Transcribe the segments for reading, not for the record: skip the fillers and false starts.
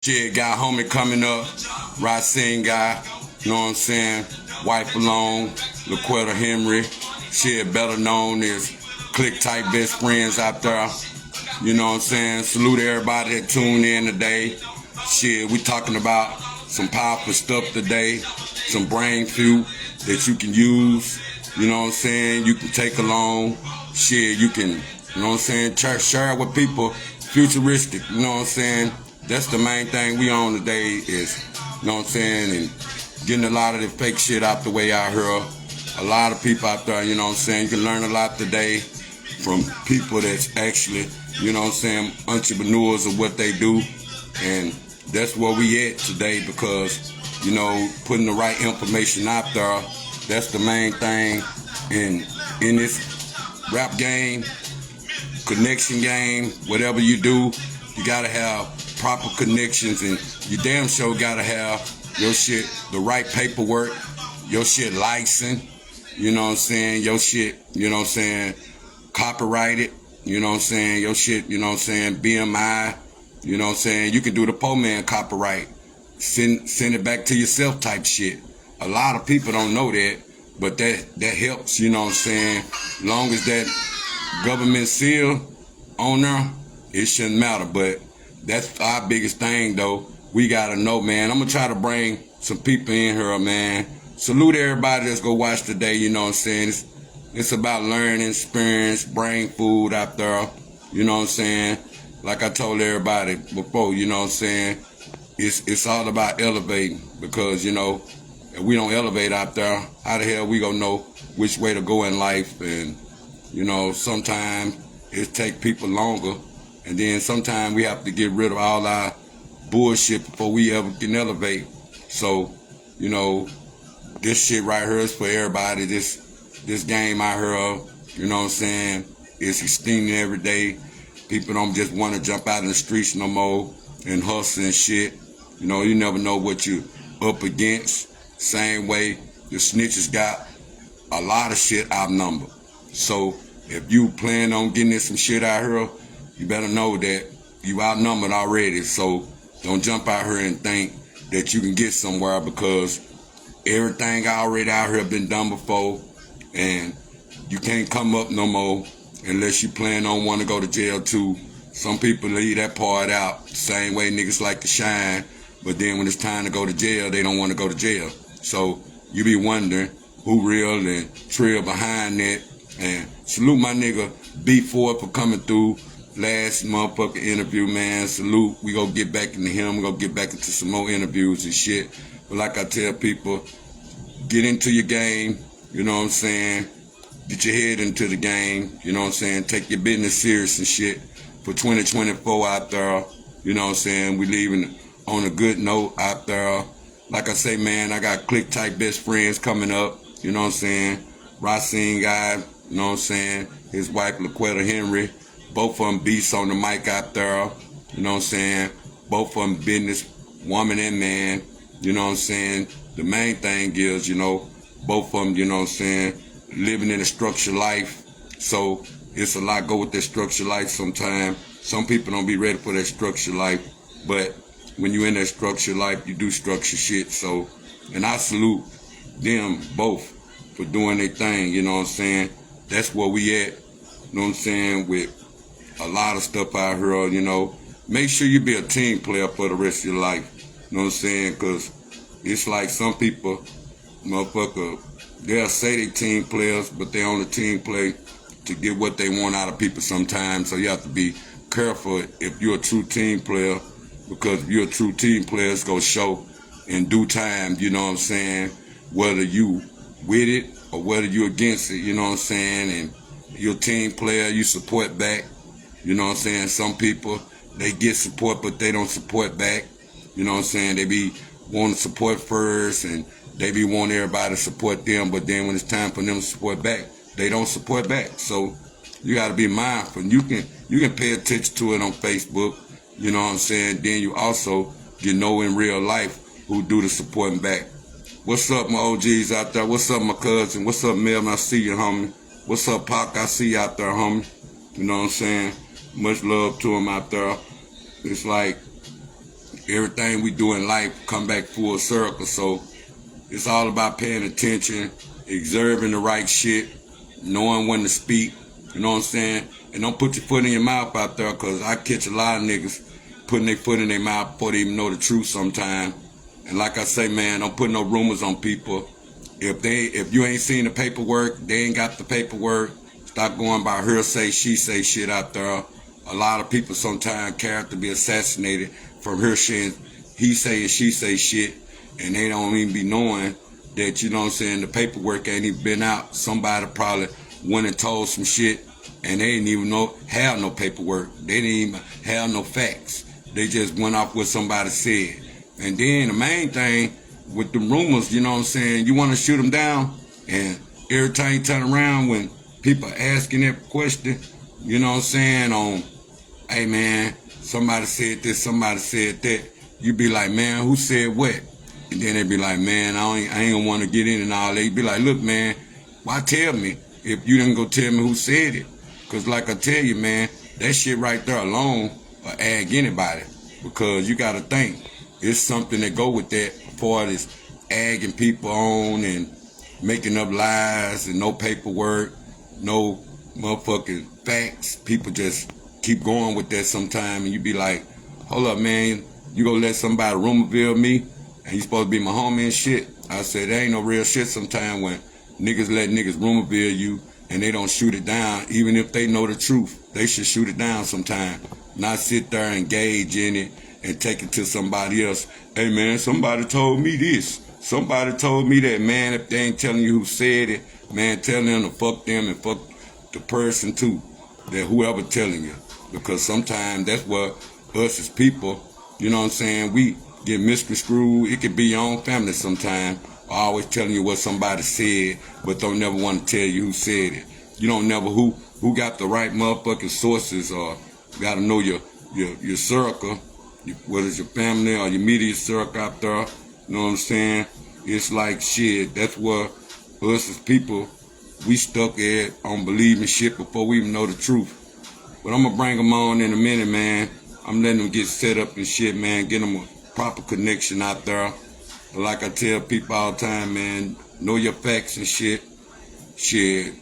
Shit, got homie coming up, RaSeeing guy, you know what I'm saying? Wife alone, LaQuetta Henry. Shit, better known as CT Bestfriends out there. You know what I'm saying? Salute everybody that tuned in today. Shit, we talking about some powerful stuff today, some brain food that you can use. You know what I'm saying? You can take along. Shit, you can, you know what I'm saying? Share it with people. Futuristic, you know what I'm saying? That's the main thing we on today is, you know what I'm saying, and getting a lot of the fake shit out the way out here. A lot of people out there, you know what I'm saying, you can learn a lot today from people that's actually, you know what I'm saying, entrepreneurs of what they do. And that's where we at today because, you know, putting the right information out there, that's the main thing. And in this rap game, connection game, whatever you do, you gotta have proper connections, and you damn sure gotta have your shit, the right paperwork, your shit licensed, you know what I'm saying, your shit, you know what I'm saying, copyrighted, you know what I'm saying, your shit, you know what I'm saying, BMI, you know what I'm saying, you can do the poor man copyright, send it back to yourself type shit. A lot of people don't know that, but that helps, you know what I'm saying, as long as that government seal on there, it shouldn't matter. But that's our biggest thing though. We gotta know, man. I'm gonna try to bring some people in here, man. Salute everybody that's go watch today, you know what I'm saying. It's about learning, experience, brain food out there, you know what I'm saying. Like I told everybody before, you know what I'm saying, it's all about elevating, because, you know, if we don't elevate out there, how the hell we gonna know which way to go in life? And, you know, sometimes it take people longer, and then sometimes we have to get rid of all our bullshit before we ever can elevate. So, you know, this shit right here is for everybody. This game out here, you know what I'm saying, is extending every day. People don't just want to jump out in the streets no more and hustle and shit. You know, you never know what you up against. Same way the snitches got a lot of shit outnumbered. So if you plan on getting some shit out here, you better know that you outnumbered already. So don't jump out here and think that you can get somewhere, because everything already out here been done before, and you can't come up no more unless you plan on wanting to go to jail too. Some people leave that part out, same way niggas like to shine, but then when it's time to go to jail, they don't want to go to jail. So you be wondering who real and Trill behind that. And salute my nigga B4 for coming through last motherfucking interview, man. Salute. We gonna get back into him. We gonna get back into some more interviews and shit. But like I tell people, get into your game, you know what I'm saying? Get your head into the game, you know what I'm saying? Take your business serious and shit. For 2024 out there, you know what I'm saying? We leaving on a good note out there. Like I say, man, I got CT Bestfriends coming up, you know what I'm saying? RaSeeing guy, you know what I'm saying? His wife, LaQuetta Henry. Both of them beasts on the mic out there, you know what I'm saying? Both of them business, woman and man, you know what I'm saying? The main thing is, you know, both of them, you know what I'm saying, living in a structured life. So it's a lot go with that structured life sometimes. Some people don't be ready for that structured life, but when you in that structured life, you do structured shit. So, and I salute them both for doing their thing, you know what I'm saying? That's where we at, you know what I'm saying, with a lot of stuff out here, you know. Make sure you be a team player for the rest of your life, you know what I'm saying? Because it's like some people, motherfucker, they'll say they team players, but they only team play to get what they want out of people sometimes. So you have to be careful if you're a true team player, because if you're a true team player, it's going to show in due time, you know what I'm saying, whether you with it or whether you against it, you know what I'm saying. And you're a team player, you support back, you know what I'm saying. Some people, they get support, but they don't support back, you know what I'm saying. They be wanting to support first, and they be wanting everybody to support them, but then when it's time for them to support back, they don't support back. So you got to be mindful. You can pay attention to it on Facebook, you know what I'm saying. Then you also, you know, in real life who do the supporting back. What's up, my OGs out there? What's up, my cousin? What's up, Melvin? I see you, homie. What's up, Pac? I see you out there, homie. You know what I'm saying? Much love to him out there. It's like everything we do in life come back full circle. So it's all about paying attention, observing the right shit, knowing when to speak, you know what I'm saying? And don't put your foot in your mouth out there, because I catch a lot of niggas putting their foot in their mouth before they even know the truth sometimes. And like I say, man, don't put no rumors on people. If you ain't seen the paperwork, they ain't got the paperwork, stop going by her say, she say shit out there. A lot of people sometimes character be assassinated from her shit, he say and she say shit, and they don't even be knowing that, you know what I'm saying, the paperwork ain't even been out. Somebody probably went and told some shit, and they didn't even have no paperwork. They didn't even have no facts. They just went off what somebody said. And then the main thing with the rumors, you know what I'm saying, you want to shoot them down, and every time you turn around when people asking that question, you know what I'm saying, on, hey man, somebody said this, somebody said that, you be like, man, who said what? And then they be like, man, I ain't gonna want to get in and all that. You be like, look, man, why tell me if you didn't go tell me who said it? Because like I tell you, man, that shit right there alone will ag anybody. Because you got to think, it's something that go with that as far as agging people on and making up lies and no paperwork, no motherfucking facts. People just keep going with that sometime, and you be like, hold up, man, you gonna let somebody rumorville me? And you supposed to be my homie and shit. I said, there ain't no real shit sometime when niggas let niggas rumorville you and they don't shoot it down. Even if they know the truth, they should shoot it down sometime. Not sit there and engage in it and take it to somebody else. Hey man, somebody told me this. Somebody told me that. Man, if they ain't telling you who said it, man, tell them to fuck them and fuck the person too. That whoever telling you. Because sometimes that's what us as people, you know what I'm saying, we get misconstrued. It could be your own family sometimes. Always telling you what somebody said, but don't never want to tell you who said it. You don't never who got the right motherfucking sources, or got to know your circle, whether it's your family or your media circle out there. You know what I'm saying? It's like shit. That's what us as people, we stuck at on believing shit before we even know the truth. But I'm gonna bring them on in a minute, man. I'm letting them get set up and shit, man. Get them a proper connection out there. But like I tell people all the time, man, know your facts and shit. Shit,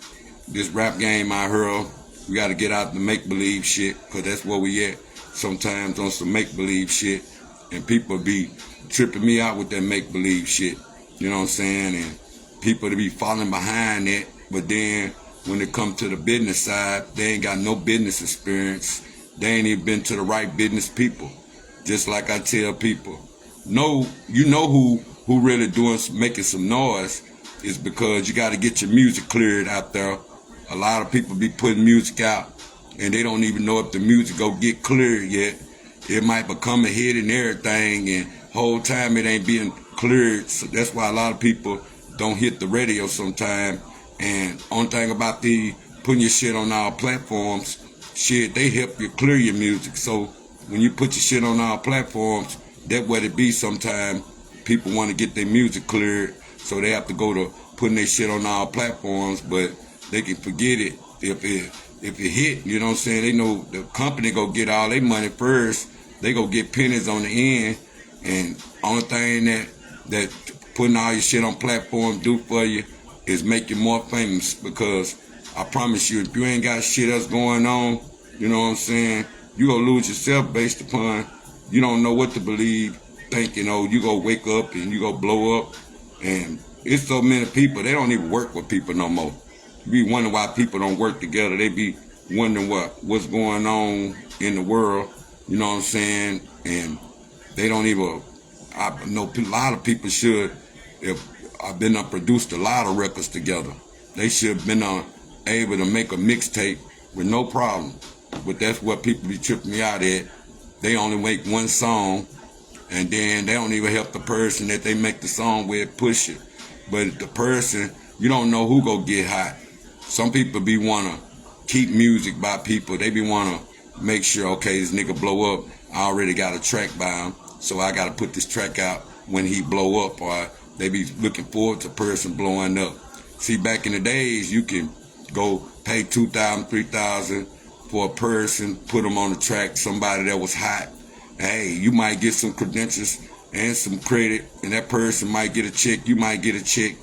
this rap game out here, we got to get out the make-believe shit, because that's where we at. Sometimes on some make-believe shit, and people be tripping me out with that make-believe shit. You know what I'm saying? And people to be falling behind that, but then when it come to the business side, they ain't got no business experience. They ain't even been to the right business people. Just like I tell people, you know who really making some noise is because you got to get your music cleared out there. A lot of people be putting music out and they don't even know if the music go get cleared yet. It might become a hit and everything, and whole time it ain't being cleared. So that's why a lot of people don't hit the radio sometime. And only thing about putting your shit on our platforms, shit, they help you clear your music. So when you put your shit on our platforms, that's what it be sometimes. People want to get their music cleared, so they have to go to putting their shit on our platforms, but they can forget it if it hit, you know what I'm saying? They know the company go get all their money first. They go get pennies on the end, and only thing that putting all your shit on platforms do for you is make you more famous, because I promise you, if you ain't got shit else going on, you know what I'm saying, you gonna lose yourself based upon you don't know what to believe, thinking, you go wake up and you go blow up. And it's so many people, they don't even work with people no more. You be wondering why people don't work together. They be wondering what's going on in the world, you know what I'm saying? And they don't even, I know a lot of people should have been produced a lot of records together. They should have been able to make a mixtape with no problem. But that's what people be tripping me out at. They only make one song, and then they don't even help the person that they make the song with push it. But the person, you don't know who go get hot. Some people be want to keep music by people. They be want to make sure, okay, this nigga blow up. I already got a track by him, so I got to put this track out when he blow up. Or they be looking forward to a person blowing up. See, back in the days, you can go pay $2,000, $3,000 for a person, put them on the track, somebody that was hot, Hey, you might get some credentials and some credit, and that person might get a check, you might get a check.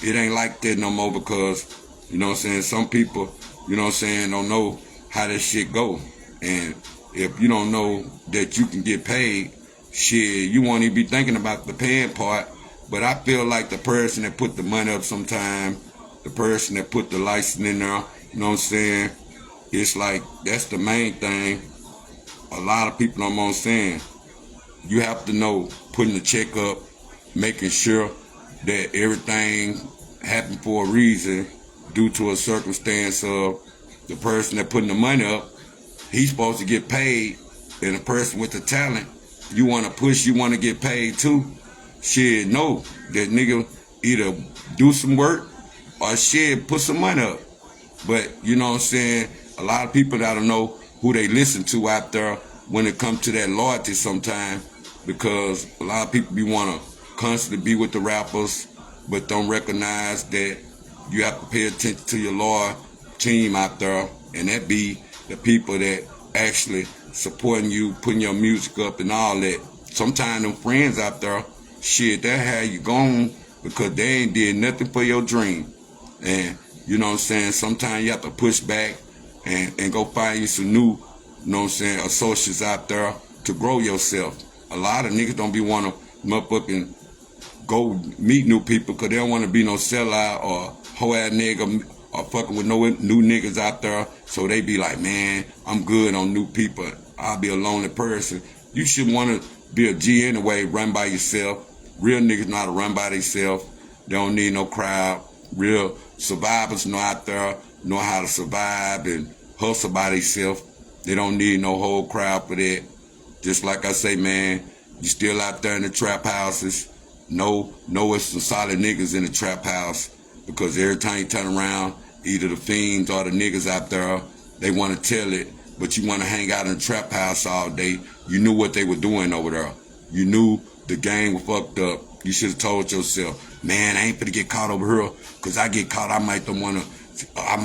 It ain't like that no more because, you know what I'm saying, some people, you know what I'm saying, don't know how that shit go. And if you don't know that you can get paid, shit, you won't even be thinking about the paying part. But I feel like the person that put the money up sometime, the person that put the license in there, you know what I'm saying, it's like that's the main thing. A lot of people, I'm on saying, you have to know putting the check up, making sure that everything happened for a reason due to a circumstance of the person that putting the money up, he's supposed to get paid, and the person with the talent, you want to push, you want to get paid too. Shit, no, that nigga either do some work or shit, put some money up. But, you know what I'm saying, a lot of people gotta know who they listen to out there when it comes to that loyalty sometimes, because a lot of people want to constantly be with the rappers, but don't recognize that you have to pay attention to your loyal team out there, and that be the people that actually supporting you, putting your music up and all that. Sometimes them friends out there, shit, that how you gone because they ain't did nothing for your dream. And you know what I'm saying, sometimes you have to push back and go find you some new, you know what I'm saying, associates out there to grow yourself. A lot of niggas don't be want to motherfucking go meet new people because they don't want to be no sellout or hoe-ass nigga or fucking with no new niggas out there. So they be like, man, I'm good on new people. I'll be a lonely person. You should want to be a G anyway, run by yourself. Real niggas know how to run by themselves. They don't need no crowd. Real survivors know out there, know how to survive and hustle by themselves. They don't need no whole crowd for that. Just like I say, man, you still out there in the trap houses. Know it's some solid niggas in the trap house, because every time you turn around, either the fiends or the niggas out there, they want to tell it, but you want to hang out in the trap house all day. You knew what they were doing over there. You knew the game was fucked up. You should have told yourself, man, I ain't finna get caught over here, because I get caught, I might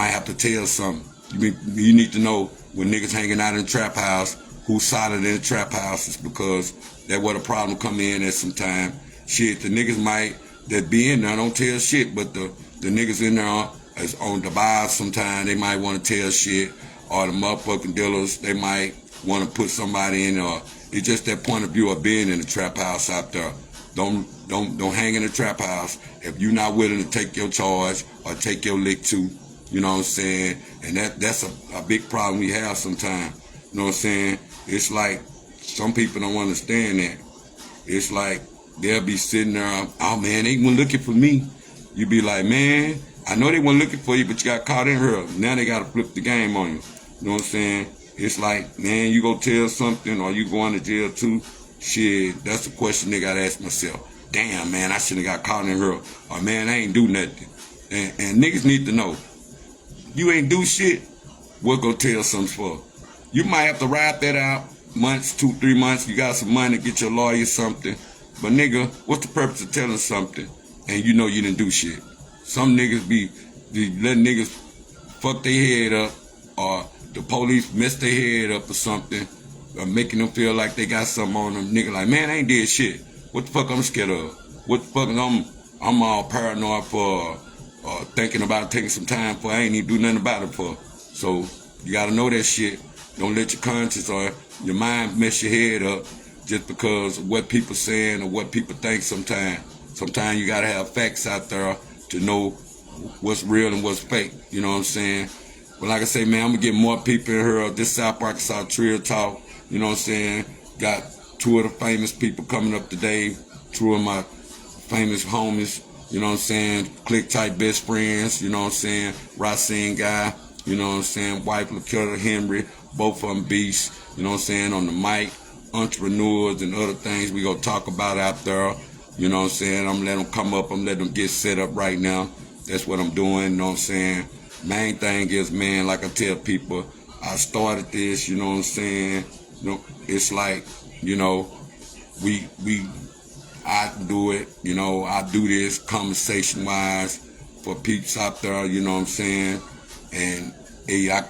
have to tell something. You need to know when niggas hanging out in the trap house, who's solid in the trap houses, because that's where the problem come in at some time. Shit, the niggas that be in there don't tell shit, but the niggas in there is on the bars sometimes, they might want to tell shit, or the motherfucking dealers, they might want to put somebody in, or it's just that point of view of being in the trap house out there. Don't hang in the trap house if you're not willing to take your charge or take your lick too. You know what I'm saying? And that's a big problem we have sometimes. You know what I'm saying? It's like some people don't understand that. It's like they'll be sitting there, oh man, they weren't looking for me. You be like, man, I know they weren't looking for you, but you got caught in here. Now they got to flip the game on you. You know what I'm saying? It's like, man, you go tell something or you going to jail too. Shit, that's the question they got to ask myself. Damn, man, I shouldn't have got caught in here. Or, man, I ain't do nothing. And niggas need to know, you ain't do shit, we'll go tell something for. You might have to ride that out months, 2-3 months. You got some money, get your lawyer something. But, nigga, what's the purpose of telling something and you know you didn't do shit? Some niggas be letting niggas fuck their head up, or the police mess their head up or something, or making them feel like they got something on them. Nigga like, man, I ain't did shit. What the fuck I'm scared of? What the fuck I'm all paranoid for, thinking about taking some time for, I ain't even do nothing about it for. So you gotta know that shit. Don't let your conscience or your mind mess your head up just because of what people saying or what people think sometimes. Sometimes you gotta have facts out there to know what's real and what's fake. You know what I'm saying? But like I say, man, I'm gonna get more people in here. This South Arkansas Trill Talk. You know what I'm saying? Got 2 of the famous people coming up today. 2 of my famous homies. You know what I'm saying? CT Bestfriends. You know what I'm saying? RaSeeing guy. You know what I'm saying? Wife LaQuetta Henry. Both of them beasts. You know what I'm saying? On the mic, entrepreneurs and other things we gonna talk about out there. You know what I'm saying? I'm letting them come up. I'm letting them get set up right now. That's what I'm doing. You know what I'm saying? Main thing is, man, like I tell people, I started this, you know what I'm saying? You know, it's like, you know, I do it, you know, I do this conversation-wise for peeps out there, you know what I'm saying? And, hey, I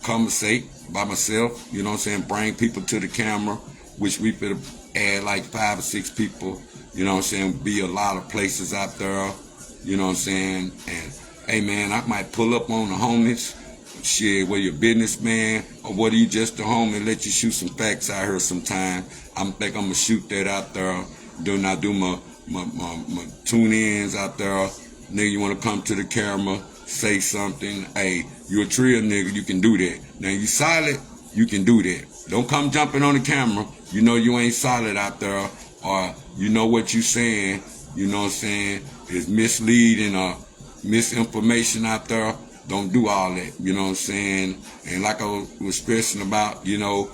conversate by myself, you know what I'm saying, bring people to the camera, which we could add like 5 or 6 people, you know what I'm saying, be a lot of places out there, you know what I'm saying, and hey man, I might pull up on the homies, shit, where you're a businessman, or whether you just a homie, let you shoot some facts out here sometime. I think I'm gonna shoot that out there, then I do my tune-ins out there. Nigga, you wanna come to the camera, say something, hey, you a trill nigga, you can do that. Now you solid, you can do that. Don't come jumping on the camera, you know you ain't solid out there, or you know what you saying, you know what I'm saying, is misleading or misinformation out there. Don't do all that, you know what I'm saying? And like I was stressing about, you know,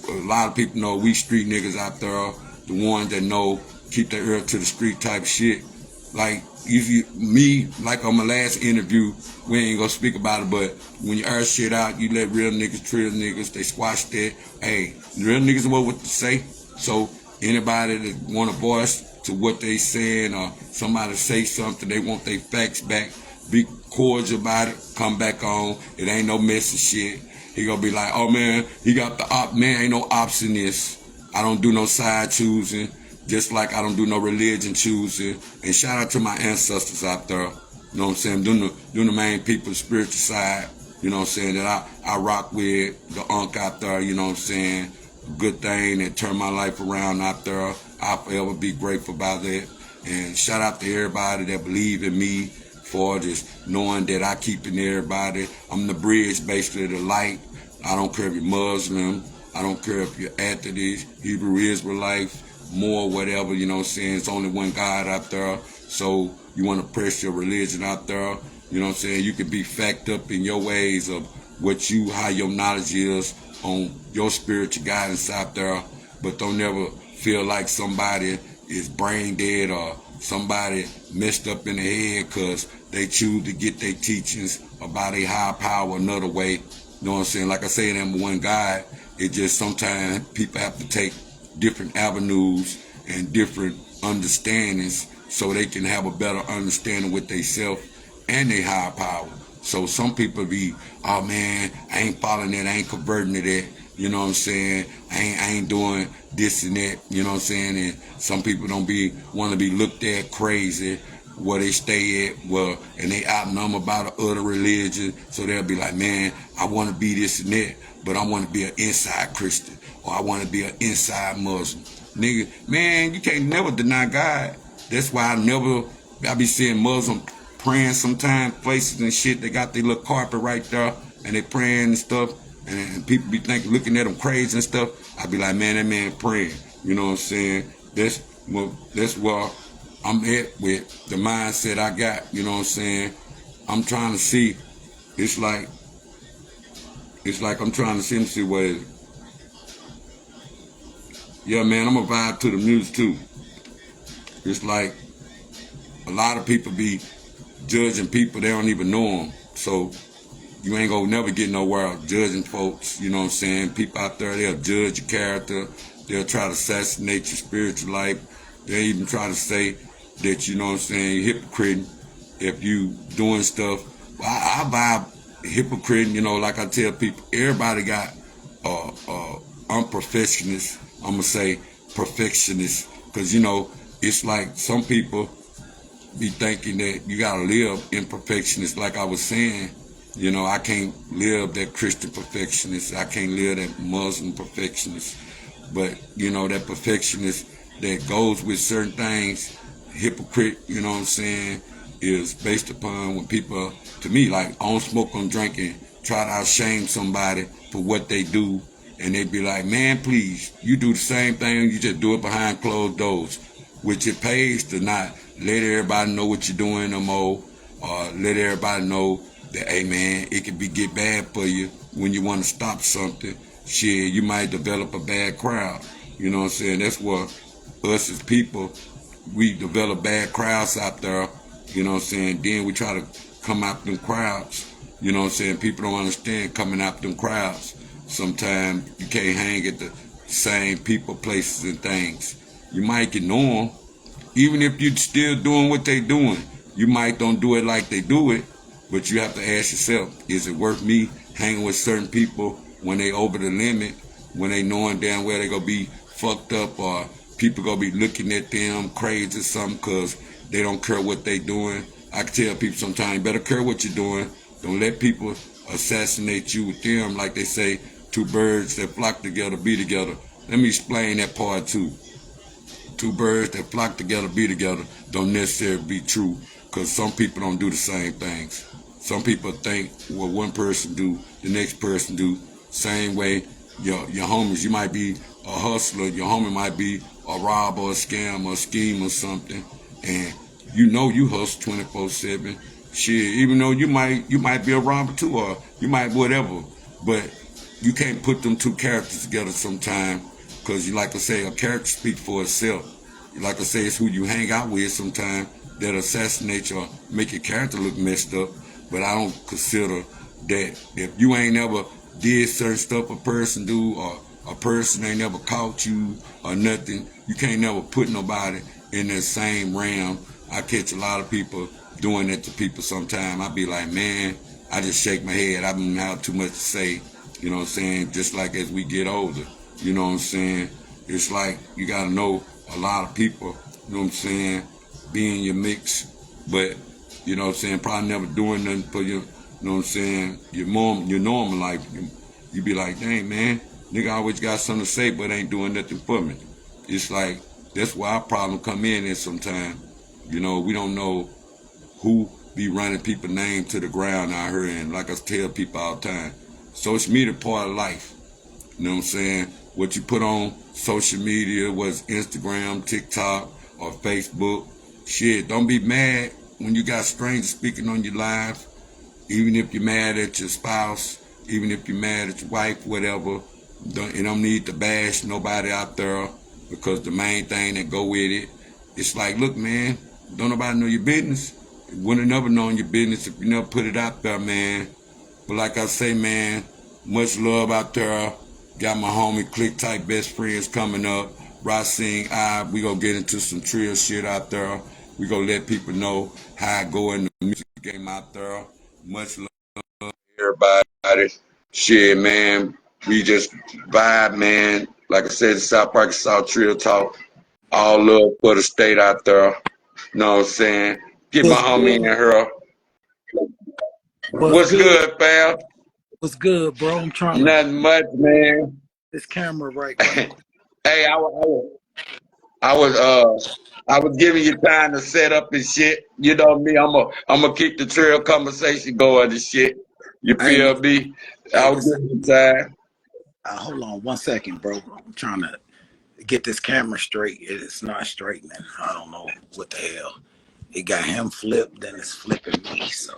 a lot of people know we street niggas out there, the ones that know, keep their ear to the street type shit. Like, me, like on my last interview, we ain't gonna speak about it, but when you air shit out, you let real niggas, trill niggas, they squash that. Hey, real niggas know what to say. So anybody that want a voice to what they saying, or somebody say something, they want their facts back, be cordial about it, come back on. It ain't no messy shit. He gonna be like, oh man, he got the op, man, ain't no ops in this. I don't do no side choosing, just like I don't do no religion choosing. And shout out to my ancestors out there, you know what I'm saying, doing the main people, spiritual side, you know what I'm saying, that I rock with, the unk out there, you know what I'm saying, good thing that turned my life around out there. I'll forever be grateful about that. And shout out to everybody that believe in me, for just knowing that I keep in everybody. I'm the bridge, basically, the light. I don't care if you're Muslim. I don't care if you're Atheist, Hebrew Israelite, more whatever, you know what I'm saying. It's only one God out there. So you want to press your religion out there. You know what I'm saying. You can be fact up in your ways of how your knowledge is on your spiritual guidance out there. But don't never feel like somebody is brain dead or somebody messed up in the head because they choose to get their teachings about a high power another way. You know what I'm saying? Like I say, number one God, it just sometimes people have to take different avenues and different understandings so they can have a better understanding with themselves and their higher power. So some people be, oh man, I ain't following that, I ain't converting to that. You know what I'm saying? I ain't doing this and that. You know what I'm saying? And some people don't want to be looked at crazy where they stay at, and they outnumber by the other religion. So they'll be like, man, I want to be this and that, but I want to be an inside Christian, or I want to be an inside Muslim. Nigga, man, you can't never deny God. That's why I be seeing Muslim praying sometimes, places and shit, they got their little carpet right there, and they praying and stuff. And people be looking at them crazy and stuff. I be like, man, that man praying. You know what I'm saying? That's where I'm at with the mindset I got. You know what I'm saying? I'm trying to see. It's like I'm trying to see what it is. Yeah, man, I'm a vibe to the music too. It's like a lot of people be judging people, they don't even know them. So you ain't gonna never get nowhere judging folks, you know what I'm saying? People out there, they'll judge your character. They'll try to assassinate your spiritual life. They'll even try to say that, you know what I'm saying, you're hypocrite if you doing stuff. Well, I vibe hypocrite, you know, like I tell people, everybody got unprofessionist, I'm gonna say perfectionist, because, you know, it's like some people be thinking that you gotta live in perfectionist, like I was saying. You know, I can't live that Christian perfectionist. I can't live that Muslim perfectionist. But, you know, that perfectionist that goes with certain things, hypocrite, you know what I'm saying, is based upon when people, to me, like, I don't smoke, I'm drinking, try to outshame somebody for what they do. And they be like, man, please, you do the same thing, you just do it behind closed doors. Which it pays to not let everybody know what you're doing no more, or let everybody know that, hey man, it can get bad for you when you want to stop something. Shit, you might develop a bad crowd. You know what I'm saying? That's what us as people, we develop bad crowds out there. You know what I'm saying? Then we try to come out them crowds. You know what I'm saying? People don't understand coming out them crowds. Sometimes you can't hang at the same people, places, and things. You might ignore them. Even if you're still doing what they doing, you might don't do it like they do it. But you have to ask yourself, is it worth me hanging with certain people when they over the limit, when they knowing damn well they gonna be fucked up or people gonna be looking at them crazy or something because they don't care what they doing. I can tell people sometimes, you better care what you're doing. Don't let people assassinate you with them. Like they say, two birds that flock together be together. Let me explain that part too. Two birds that flock together be together don't necessarily be true because some people don't do the same things. Some people think what one person do, the next person do. Same way, your homies, you might be a hustler, your homie might be a robber, a scam, or a scheme or something, and you know you hustle 24/7. Shit, even though you might be a robber too, or you might whatever, but you can't put them two characters together sometime because you like I say, a character speaks for itself. Like I say, it's who you hang out with sometimes that assassinate you or make your character look messed up. But I don't consider that if you ain't ever did certain stuff a person do or a person ain't never caught you or nothing, you can't never put nobody in that same realm. I catch a lot of people doing that to people sometimes. I be like, man, I just shake my head. I don't have too much to say. You know what I'm saying? Just like as we get older, you know what I'm saying? It's like you got to know a lot of people, you know what I'm saying, be in your mix, but, you know what I'm saying, probably never doing nothing for you know what I'm saying, your normal life. You be like, dang, man, nigga always got something to say, but ain't doing nothing for me. It's like, that's why our problem come in at sometimes. You know, we don't know who be running people's name to the ground out here, and like I tell people all the time, social media part of life. You know what I'm saying? What you put on social media, was Instagram, TikTok, or Facebook. Shit, don't be mad when you got strangers speaking on your live. Even if you're mad at your spouse, even if you're mad at your wife, whatever. You don't need to bash nobody out there because the main thing that go with it, it's like, look, man, don't nobody know your business. You wouldn't have never known your business if you never put it out there, man. But like I say, man, much love out there. Got my homie CT Bestfriends coming up. RaSeeing, we gonna get into some trill shit out there. We gonna let people know how I go in the music game out there. Much love, everybody. Shit, man. We just vibe, man. Like I said, South Arkansas Trill Talk. All love for the state out there. Know what I'm saying? Get my What's homie in good? here. What's What's good? good, fam? What's good, bro? I'm trying to Nothing much, man. this camera right quick. Hey, I was giving you time to set up and shit. You know me, I'm gonna keep the trail conversation going and shit. You Hey, feel me? hey, I was listen. giving you time. Hold on 1 second, bro. I'm trying to get this camera straight. It's not straight, man. I don't know what the hell. It got him flipped, then it's flipping me. So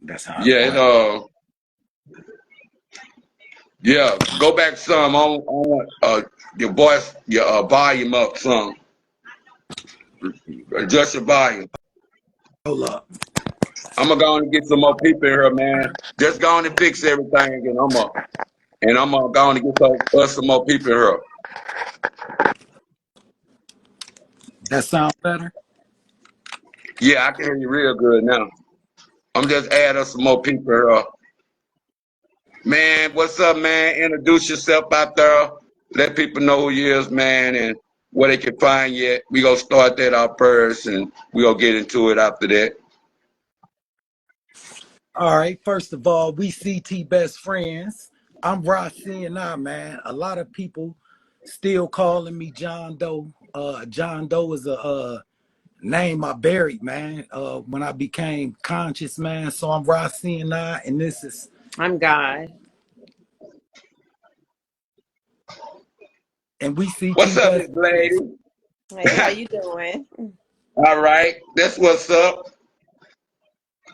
that's how Yeah, I. yeah. Go back some on your voice, your volume up some. Adjust your volume. Hold up. I'm gonna go and get some more people in here, man. Just go on and fix everything, and I'm gonna go on and get some more people in here. That sound better? Yeah, I can hear you real good now. I'm just adding some more people here. Man, what's up, man? Introduce yourself out there. Let people know who you is, man, and where they can find you. We gonna start that out first, and we gonna get into it after that. All right. First of all, we CT Bestfriends. I'm RaSeeing, man. A lot of people still calling me John Doe. John Doe is a name I buried, man, when I became conscious, man. So I'm RaSeeing, and this is I'm God. and we What's CT up, Best this lady? Friends. Hey, how you doing? All right, that's what's up.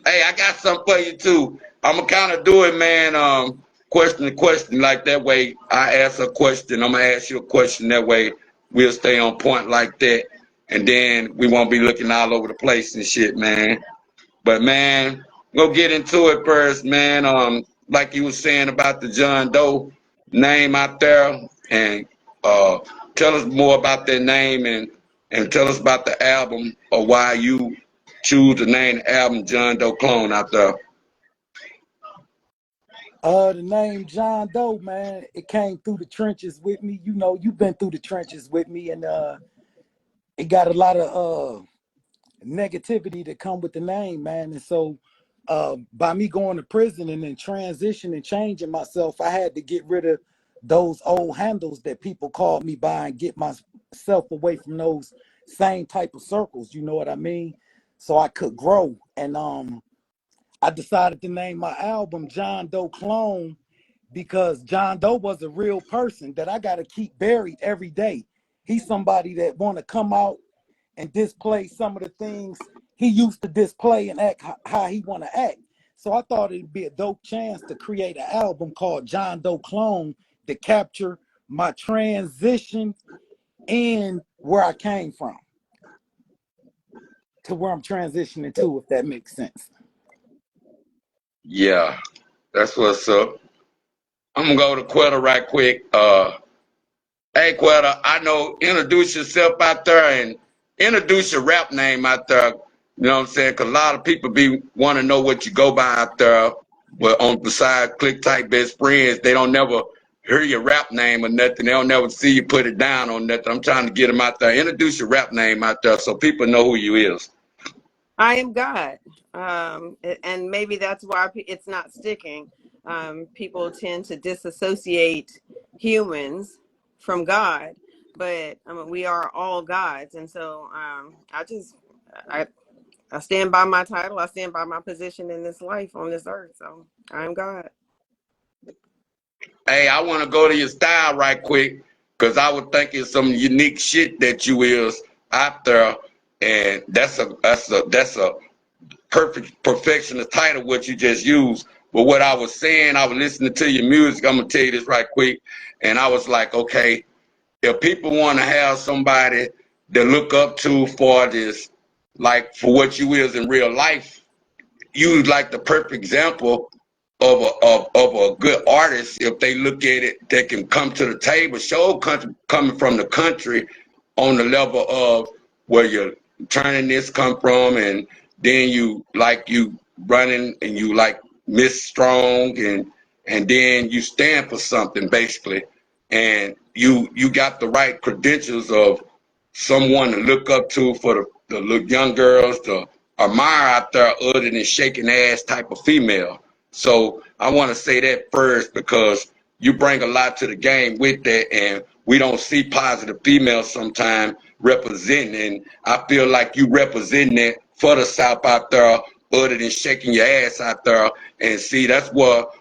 Hey, I got something for you too. I'm gonna kind of do it, man. Question to question, like that way. I ask a question, I'm gonna ask you a question. That way, we'll stay on point like that, and then we won't be looking all over the place and shit, man. But man, go get into it first, man. Like you was saying about the John Doe name out there, and uh, tell us more about that name and tell us about the album or why you choose to name the album John Doe Clone out there. The name John Doe, man, it came through the trenches with me. You know, you've been through the trenches with me, and it got a lot of negativity that come with the name, man. And so by me going to prison and then transitioning, changing myself, I had to get rid of those old handles that people called me by and get myself away from those same type of circles. You know what I mean? So I could grow. And I decided to name my album John Doe Clone because John Doe was a real person that I got to keep buried every day. He's somebody that want to come out and display some of the things he used to display and act how he want to act. So I thought it'd be a dope chance to create an album called John Doe Clone to capture my transition and where I came from to where I'm transitioning to, if that makes sense. Yeah, that's what's up. I'm gonna go to Quetta right quick. Hey Quetta, I know, introduce yourself out there and introduce your rap name out there. You know what I'm saying? Cause a lot of people be want to know what you go by out there. But on besides Click Type Best Friends, they don't never hear your rap name or nothing. They don't never see you put it down on nothing. I'm trying to get them out there. Introduce your rap name out there so people know who you is. I am God. And maybe that's why it's not sticking. People tend to disassociate humans from God, but I mean, we are all gods. And so I, I stand by my title. I stand by my position in this life on this earth. So I'm God. Hey, I want to go to your style right quick because I was thinking some unique shit that you is out there, and that's a perfect perfectionist title what you just used. But what I was saying, I was listening to your music. I'm gonna tell you this right quick, and I was like, okay, if people want to have somebody to look up to for this, like for what you is in real life, you like the perfect example of a good artist. If they look at it, they can come to the table, show country coming from the country on the level of where you're turning this come from, and then you running and you like Miss Strong, and then you stand for something basically, and you got the right credentials of someone to look up to for the young girls to admire out there other than shaking ass type of female. So I want to say that first because you bring a lot to the game with that, and we don't see positive females sometimes representing. And I feel like you representing it for the South out there other than shaking your ass out there. And see, that's what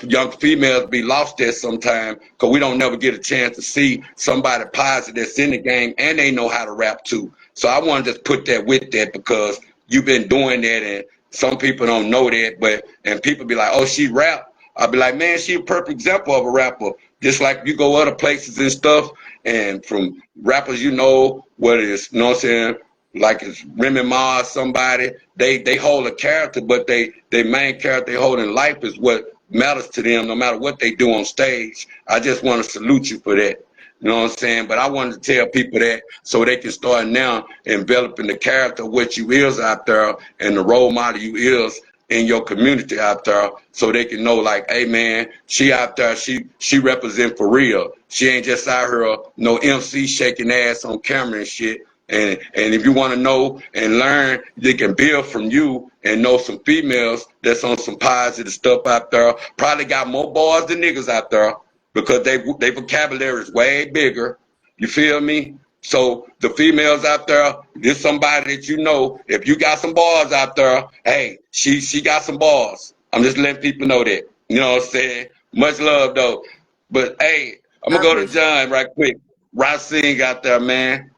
young females be lost at sometimes because we don't never get a chance to see somebody positive that's in the game and they know how to rap too. So I want to just put that with that because you've been doing that and some people don't know that, but and people be like, oh, she rap. I'll be like, man, she a perfect example of a rapper. Just like you go other places and stuff, and from rappers you know, whether it's, you know what I'm saying, like it's Remy Ma or somebody, they hold a character, but they main character they hold in life is what matters to them, no matter what they do on stage. I just want to salute you for that. You know what I'm saying? But I wanted to tell people that so they can start now enveloping the character of what you is out there and the role model you is in your community out there so they can know like, hey man, she out there, she represent for real. She ain't just out here no MC shaking ass on camera and shit. And if you want to know and learn, they can build from you and know some females that's on some positive stuff out there. Probably got more boys than niggas out there because they vocabulary is way bigger. You feel me? So the females out there, there's somebody that you know. If you got some bars out there, hey, she got some bars. I'm just letting people know that. You know what I'm saying? Much love though. But hey, I'm I gonna go to appreciate John right quick. RaSeeing out there, man.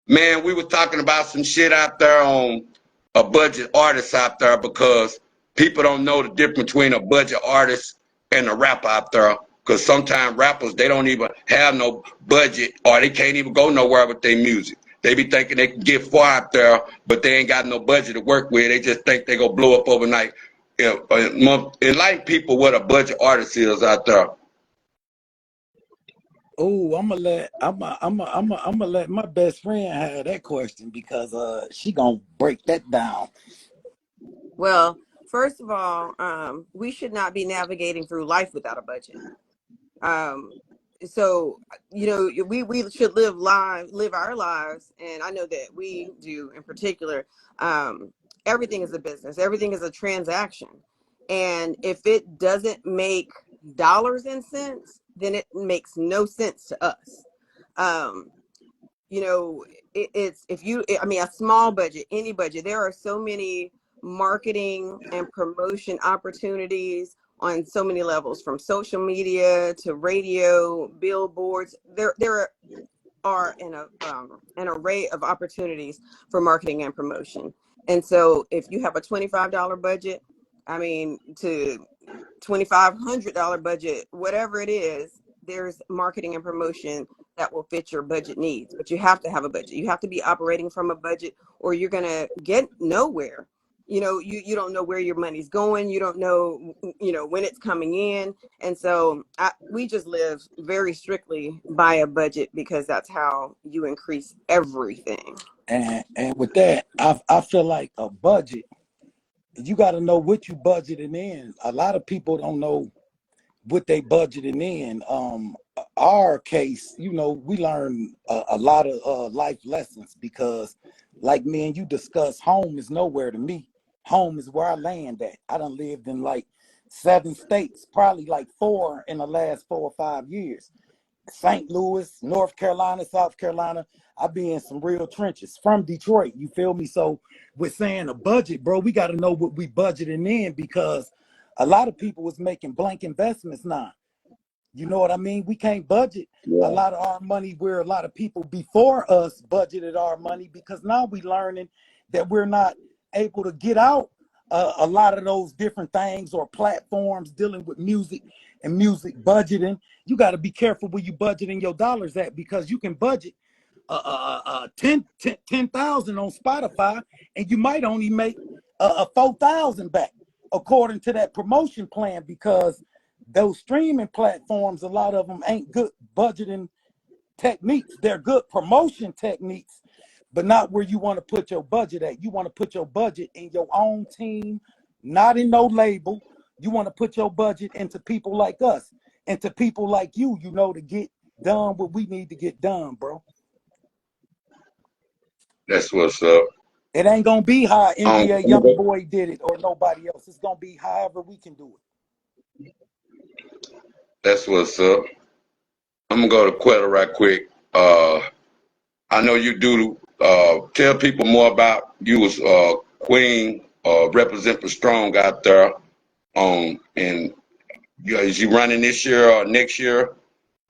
Man, we were talking about some shit out there on a budget artist out there because people don't know the difference between a budget artist and a rapper out there. Because sometimes rappers, they don't even have no budget or they can't even go nowhere with their music. They be thinking they can get far out there, but they ain't got no budget to work with. They just think they go blow up overnight. Enlighten people what a budget artist is out there. Oh, I'm gonna let my best friend have that question because she gonna break that down. Well, First of all, we should not be navigating through life without a budget. Um, so we should live our lives, and I know that we do in particular. Everything is a business, everything is a transaction, and if it doesn't make dollars and cents, then it makes no sense to us. um, it's if you I mean, a small budget, any budget, there are so many marketing and promotion opportunities on so many levels, from social media to radio, billboards. There are an array of opportunities for marketing and promotion. And so if you have a $25 budget, I mean, to $2,500 budget, whatever it is, there's marketing and promotion that will fit your budget needs. But you have to have a budget. You have to be operating from a budget, or you're gonna get nowhere. You don't know where your money's going. You don't know, when it's coming in. And so we just live very strictly by a budget, because that's how you increase everything. And with that, I feel like a budget, you got to know what you budgeting in. A lot of people don't know what they budgeting in. Our case, we learn a lot of life lessons, because like me and you discussed, home is nowhere to me. Home is where I land at. I done lived in like 7 states, probably like 4 in the last 4 or 5 years. St. Louis, North Carolina, South Carolina. I be in some real trenches from Detroit. You feel me? So with saying a budget, bro, we got to know what we budgeting in, because a lot of people was making blank investments now. You know what I mean? We can't budget a lot of our money where a lot of people before us budgeted our money, because now we learning that we're not able to get out a lot of those different things or platforms dealing with music and music budgeting. You got to be careful where you budgeting your dollars at, because you can budget 10,000 on Spotify, and you might only make 4,000 back according to that promotion plan, because those streaming platforms, a lot of them ain't good budgeting techniques. They're good promotion techniques, but not where you want to put your budget at. You want to put your budget in your own team, not in no label. You want to put your budget into people like us, into people like you, to get done what we need to get done, bro. That's what's up. It ain't gonna be how NBA I'm Young go- Boy did it or nobody else. It's gonna be however we can do it. that's what's up. I'm gonna go to Quetta right quick. I know you do. Tell people more about you as Queen, represent for Strong out there. And is you running this year or next year?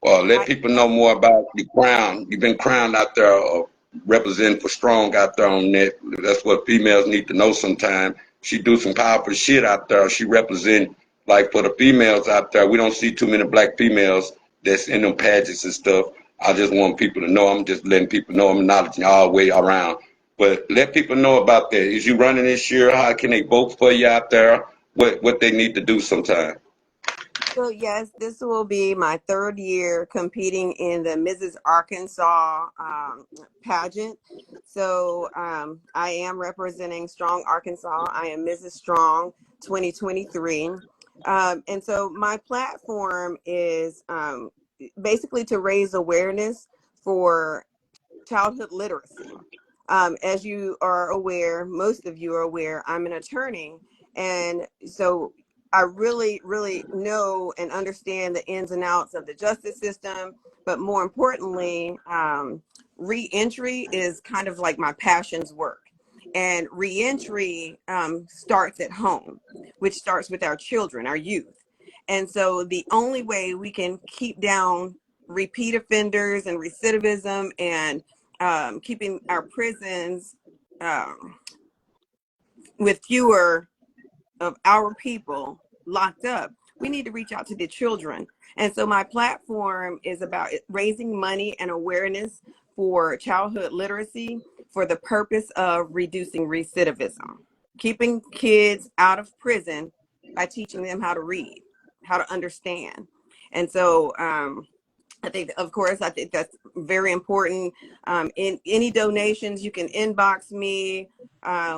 Let people know more about your crown. You've been crowned out there, representing for Strong out there on net. That's what females need to know sometime. She do some powerful shit out there. She represent, like, for the females out there. We don't see too many black females that's in them pageants and stuff. I just want people to know. I'm just letting people know. I'm acknowledging all the way around. But let people know about that. Is you running this year? How can they vote for you out there? What they need to do sometime? So yes, this will be my 3rd year competing in the Mrs. Arkansas pageant. So I am representing Strong Arkansas. I am Mrs. Strong 2023. And so my platform is basically to raise awareness for childhood literacy. As you are aware, most of you are aware, I'm an attorney. And so I really, really know and understand the ins and outs of the justice system. But more importantly, reentry is kind of like my passion's work. And reentry starts at home, which starts with our children, our youth. And so the only way we can keep down repeat offenders and recidivism, and keeping our prisons with fewer of our people locked up, we need to reach out to the children. And so my platform is about raising money and awareness for childhood literacy for the purpose of reducing recidivism, keeping kids out of prison by teaching them how to read, how to understand. And so I think, of course, that's very important. In any donations, you can inbox me.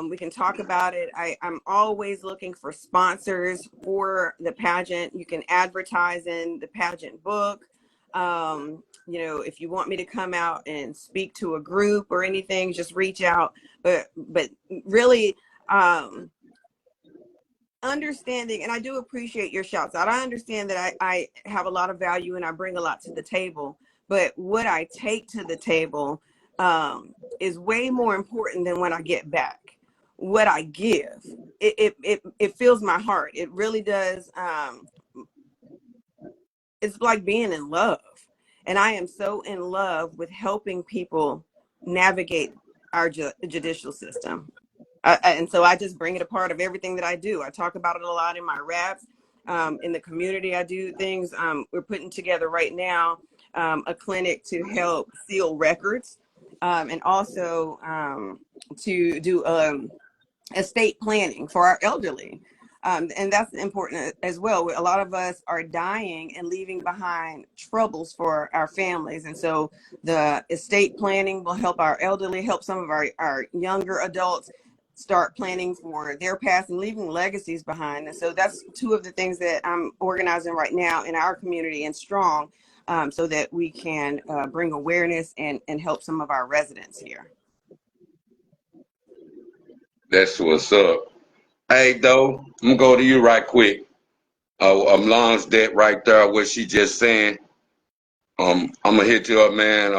We can talk about it. I'm always looking for sponsors for the pageant. You can advertise in the pageant book. If you want me to come out and speak to a group or anything, just reach out. But really, understanding, and I do appreciate your shouts out. I understand that I have a lot of value and I bring a lot to the table, but what I take to the table is way more important than what I get back. What I give, it fills my heart. It really does. It's like being in love, and I am so in love with helping people navigate our judicial system. And so I just bring it a part of everything that I do. I talk about it a lot in my raps. In the community, I do things. We're putting together right now a clinic to help seal records, and also to do estate planning for our elderly. And that's important as well. A lot of us are dying and leaving behind troubles for our families. And so the estate planning will help our elderly, help some of our younger adults start planning for their past and leaving legacies behind. And so that's two of the things that I'm organizing right now in our community and strong, so that we can bring awareness and help some of our residents here. That's what's up. Hey, though, I'm gonna go to you right quick. Lon's that right there, what she just saying. I'm gonna hit you up, man.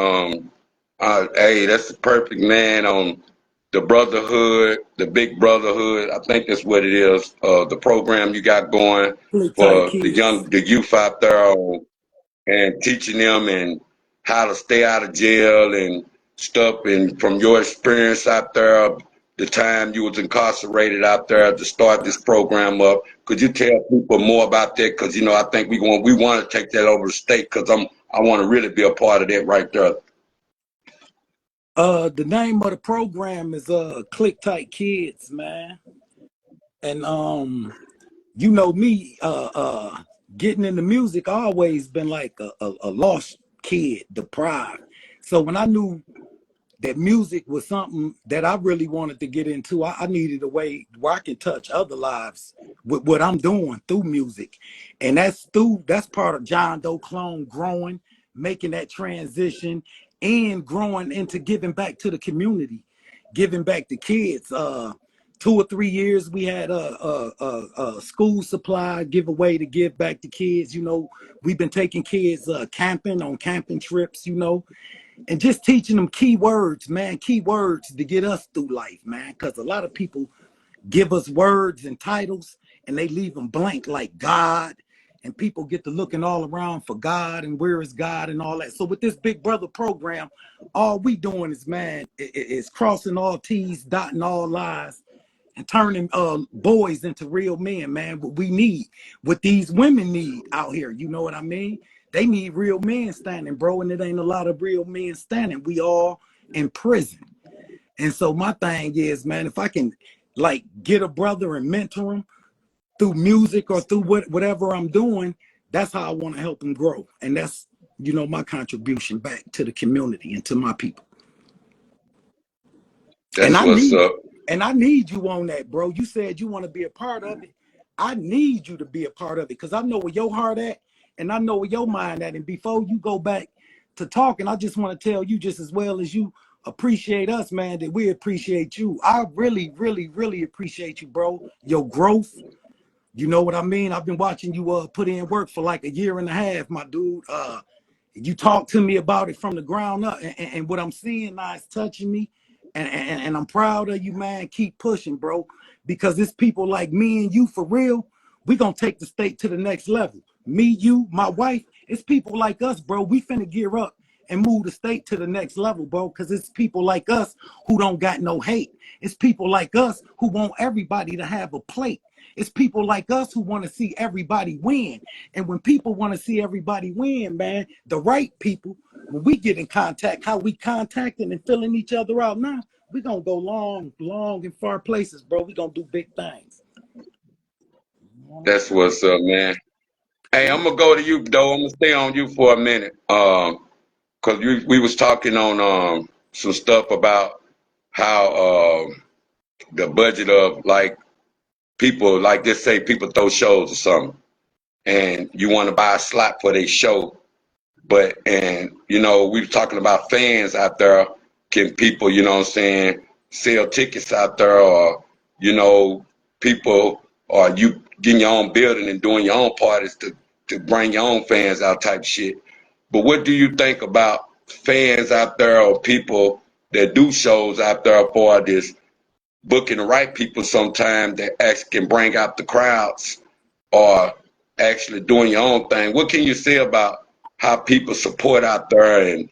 Hey, that's the perfect man. The brotherhood, the big brotherhood. I think that's what it is. The program you got going Click tight for kids. the youth out there, and teaching them and how to stay out of jail and stuff. And from your experience out there, the time you was incarcerated out there to start this program up, could you tell people more about that? Because I think we want to take that over the state. Because I want to really be a part of that right there. The name of the program is Click Tight Kids, man. And you know me, getting into music, I always been like a lost kid, deprived. So when I knew that music was something that I really wanted to get into, I needed a way where I can touch other lives with what I'm doing through music. And that's part of John Doe Clone growing, making that transition and growing into giving back to the community, giving back to kids. 2 or 3 years we had a school supply giveaway to give back to kids. We've been taking kids camping on camping trips, and just teaching them keywords, man, keywords to get us through life, man. Because a lot of people give us words and titles and they leave them blank, like God. And people get to looking all around for God and where is God and all that. So with this Big Brother program, all we doing is, man, is crossing all T's, dotting all I's, and turning boys into real men, man. What we need, what these women need out here, you know what I mean? They need real men standing, bro, and it ain't a lot of real men standing. We all in prison. And so my thing is, man, if I can like get a brother and mentor him through music or through whatever I'm doing, that's how I want to help him grow. And that's, my contribution back to the community and to my people. That's what's up. And I need you on that, bro. You said you want to be a part of it. I need you to be a part of it because I know where your heart at and I know where your mind at. And before you go back to talking, I just want to tell you, just as well as you appreciate us, man, that we appreciate you. I really, really, really appreciate you, bro. Your growth. You know what I mean? I've been watching you put in work for like 1.5 years, my dude. You talk to me about it from the ground up, and what I'm seeing now is touching me. And I'm proud of you, man. Keep pushing, bro, because it's people like me and you for real. We gonna take the state to the next level. Me, you, my wife. It's people like us, bro. We finna gear up and move the state to the next level, bro, because it's people like us who don't got no hate. It's people like us who want everybody to have a plate. It's people like us who want to see everybody win. And when people want to see everybody win, man, the right people, when we get in contact, how we contacting and filling each other out now, we gonna go long, long and far places, bro. We gonna do big things. That's what's up, man. Hey, I'm gonna go to you, though. I'm gonna stay on you for a minute. Cause we was talking on some stuff about how the budget of like people, like just say people throw shows or something, and you want to buy a slot for their show. But, and, you know, we were talking about fans out there. Can people, you know what I'm saying, sell tickets out there, or, you know, people, or you getting your own building and doing your own parties to bring your own fans out type shit. But what do you think about fans out there or people that do shows out there for this, booking the right people sometimes that actually can bring out the crowds, or actually doing your own thing? What can you say about how people support out there and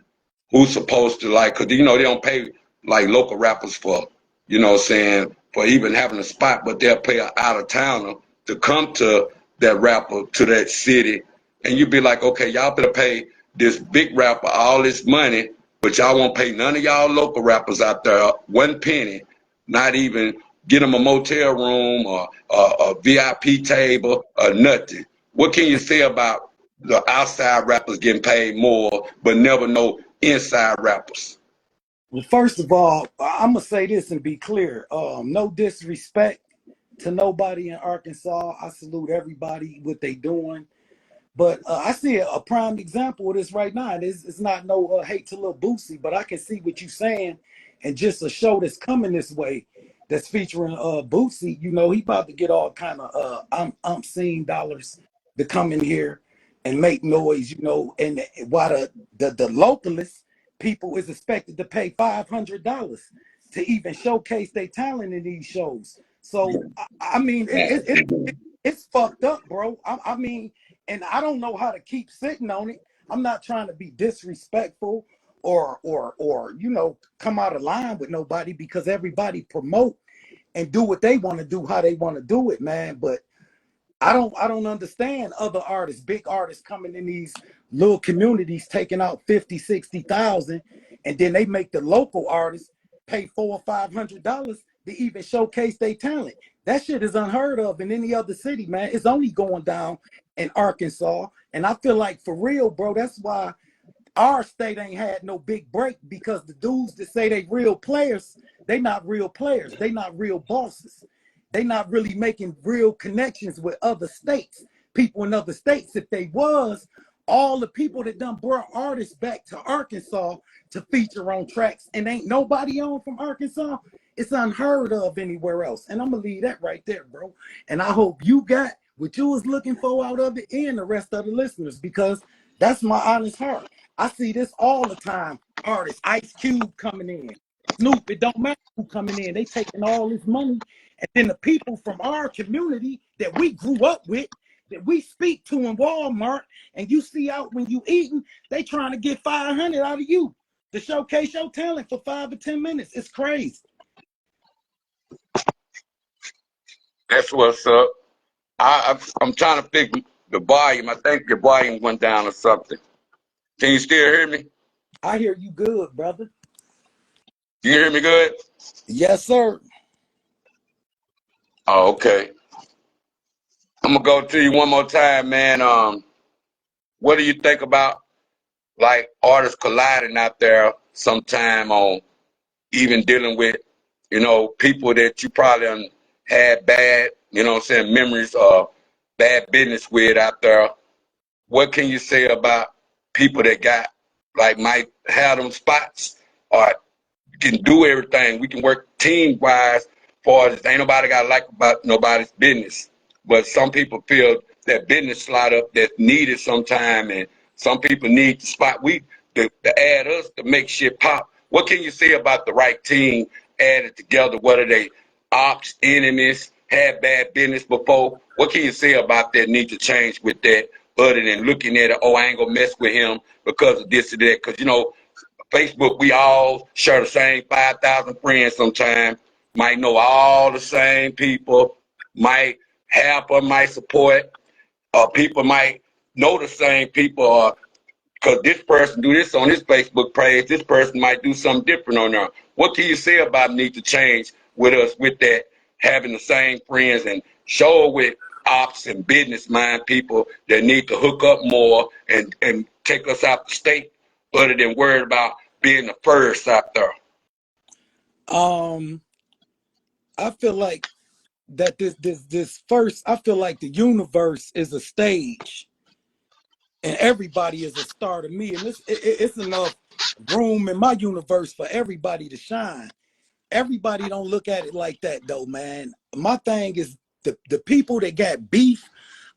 who's supposed to, like, because, you know, they don't pay like local rappers for, you know what I'm saying, for even having a spot, but they'll pay an out of towner to come to that rapper, to that city. And you'd be like, okay, y'all better pay this big rapper all this money, but y'all won't pay none of y'all local rappers out there one penny, not even get them a motel room or a VIP table or nothing. What can you say about the outside rappers getting paid more, but never no inside rappers? Well, first of all, I'm gonna say this and be clear. No disrespect to nobody in Arkansas. I salute everybody what they doing. But I see a prime example of this right now. It's not no hate to Lil Boosie, but I can see what you're saying. And just a show that's coming this way that's featuring Boosie, you know, he about to get all kind of umpteen dollars to come in here and make noise, you know. And while the localist people is expected to pay $500 to even showcase their talent in these shows. So, I mean, it's fucked up, bro. I mean, and I don't know how to keep sitting on it. I'm not trying to be disrespectful or you know, come out of line with nobody, because everybody promote and do what they want to do how they want to do it, man. But I don't understand other artists, big artists coming in these little communities taking out 50, 60,000, and then they make the local artists pay $400 or $500 to even showcase their talent. That shit is unheard of in any other city, man. It's only going down in Arkansas. And I feel like, for real, bro, that's why our state ain't had no big break, because the dudes that say they real players, they not real players. They not real bosses. They not really making real connections with other states, people in other states. If they was, all the people that done brought artists back to Arkansas to feature on tracks, and ain't nobody on from Arkansas, it's unheard of anywhere else. And I'm gonna leave that right there, bro. And I hope you got what you was looking for out of it, and the rest of the listeners, because that's my honest heart. I see this all the time. Artists, Ice Cube coming in, Snoop, it don't matter who coming in. They taking all this money. And then the people from our community that we grew up with, that we speak to in Walmart, and you see out when you eating, they trying to get 500 out of you to showcase your talent for 5 or 10 minutes. It's crazy. That's what's up. I'm trying to figure the volume. I think the volume went down or something. Can you still hear me? I hear you good, brother. You hear me good? Yes, sir. Oh, okay. I'm gonna go to you one more time, man. What do you think about like artists colliding out there sometime, on even dealing with, you know, people that you probably had bad, you know what I'm saying, memories or bad business with out there? What can you say about people that got, like, might have them spots, or can do everything? We can work team wise, for ain't nobody got to like about nobody's business. But some people feel that business slide up that's needed sometime, and some people need the spot to add us to make shit pop. What can you say about the right team added together? Whether they ops, enemies, had bad business before? What can you say about that need to change with that, other than looking at it, oh, I ain't gonna mess with him because of this or that? Because, you know, Facebook, we all share the same 5,000 friends sometimes, might know all the same people, might half of them might support, or people might know the same people, or because this person do this on this Facebook page, this person might do something different on there. What can you say about need to change with us with that, having the same friends, and show with ops and business mind people that need to hook up more and take us out the state, other than worried about being the first out there? Um, I feel like that this first, I feel like the universe is a stage and everybody is a star to me. And it's enough room in my universe for everybody to shine. Everybody don't look at it like that though, man. My thing is the people that got beef,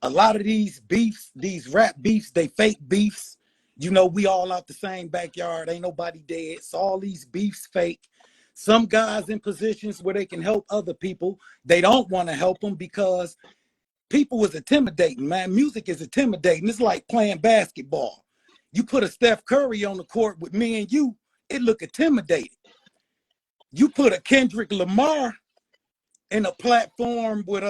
a lot of these beefs, these rap beefs, they fake beefs. You know, we all out the same backyard, ain't nobody dead. So all these beefs fake. Some guys in positions where they can help other people, they don't want to help them because people is intimidating, man. Music is intimidating. It's like playing basketball. You put a Steph Curry on the court with me and you, it look intimidating. You put a Kendrick Lamar in a platform with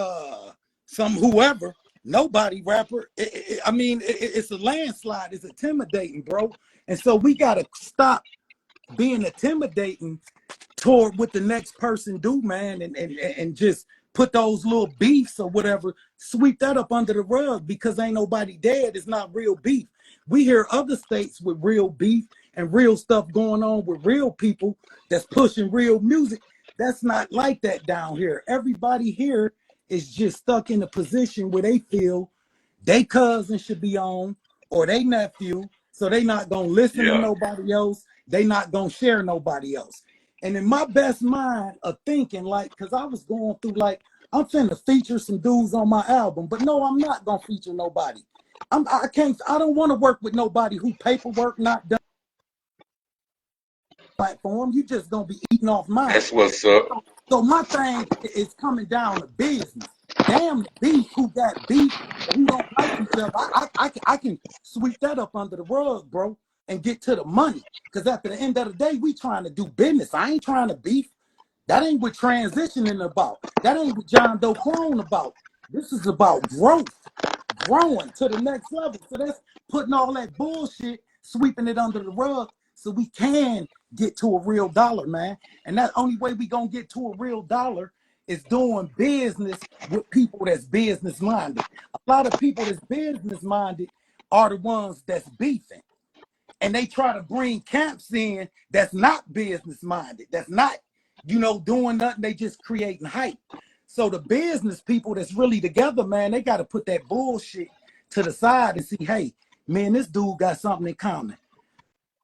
some whoever, nobody rapper. It's a landslide. It's intimidating, bro. And so we gotta stop being intimidating toward what the next person do, man, and just put those little beefs or whatever, sweep that up under the rug because ain't nobody dead. It's not real beef. We hear other states with real beef and real stuff going on with real people that's pushing real music. That's not like that down here. Everybody here is just stuck in a position where they feel they cousin should be on or they nephew, so they not gonna listen to Yeah. nobody else. They not gonna share nobody else. And in my best mind of thinking, like, because I was going through, like, I'm finna feature some dudes on my album, but no, I'm not gonna feature nobody. I don't want to work with nobody who paperwork not done platform. You just gonna be eating off mine. That's what's up. So my thing is coming down to business. Damn the beef, who got beef or who don't like each other. I can sweep that up under the rug, bro, and get to the money. Because at the end of the day, we trying to do business. I ain't trying to beef. That ain't what transitioning about. That ain't what John Doe Clone about. This is about growth, growing to the next level. So that's putting all that bullshit, sweeping it under the rug so we can get to a real dollar, man. And that only way we gonna get to a real dollar is doing business with people that's business minded. A lot of people that's business minded are the ones that's beefing. And they try to bring camps in that's not business minded, that's not, doing nothing. They just creating hype. So the business people that's really together, man, they got to put that bullshit to the side and see, hey, man, this dude got something in common.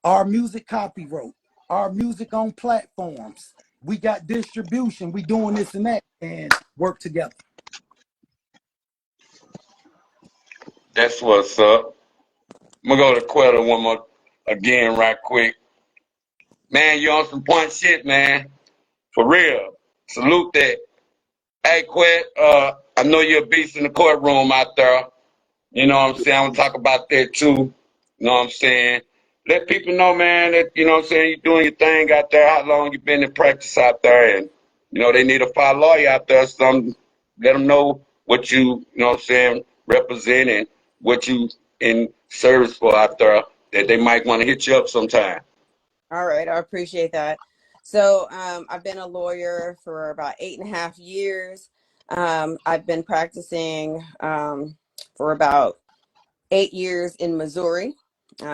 Our music copyright, our music on platforms. We got distribution. We doing this and that and work together. That's what's up. I'm gonna go to Quetta one more again right quick. Man, you on some point shit, man. For real. Salute that. Hey, Quet, I know you're a beast in the courtroom out there. You know what I'm saying? I want to talk about that too. You know what I'm saying? Let people know, man, that, you know what I'm saying, you're doing your thing out there, how long you've been in practice out there. And, they need a fire lawyer out there. So let them know what you know what I'm saying, represent and what you in service for out there that they might want to hit you up sometime. All right, I appreciate that. So I've been a lawyer for about 8.5 years. I've been practicing for about 8 years in Missouri.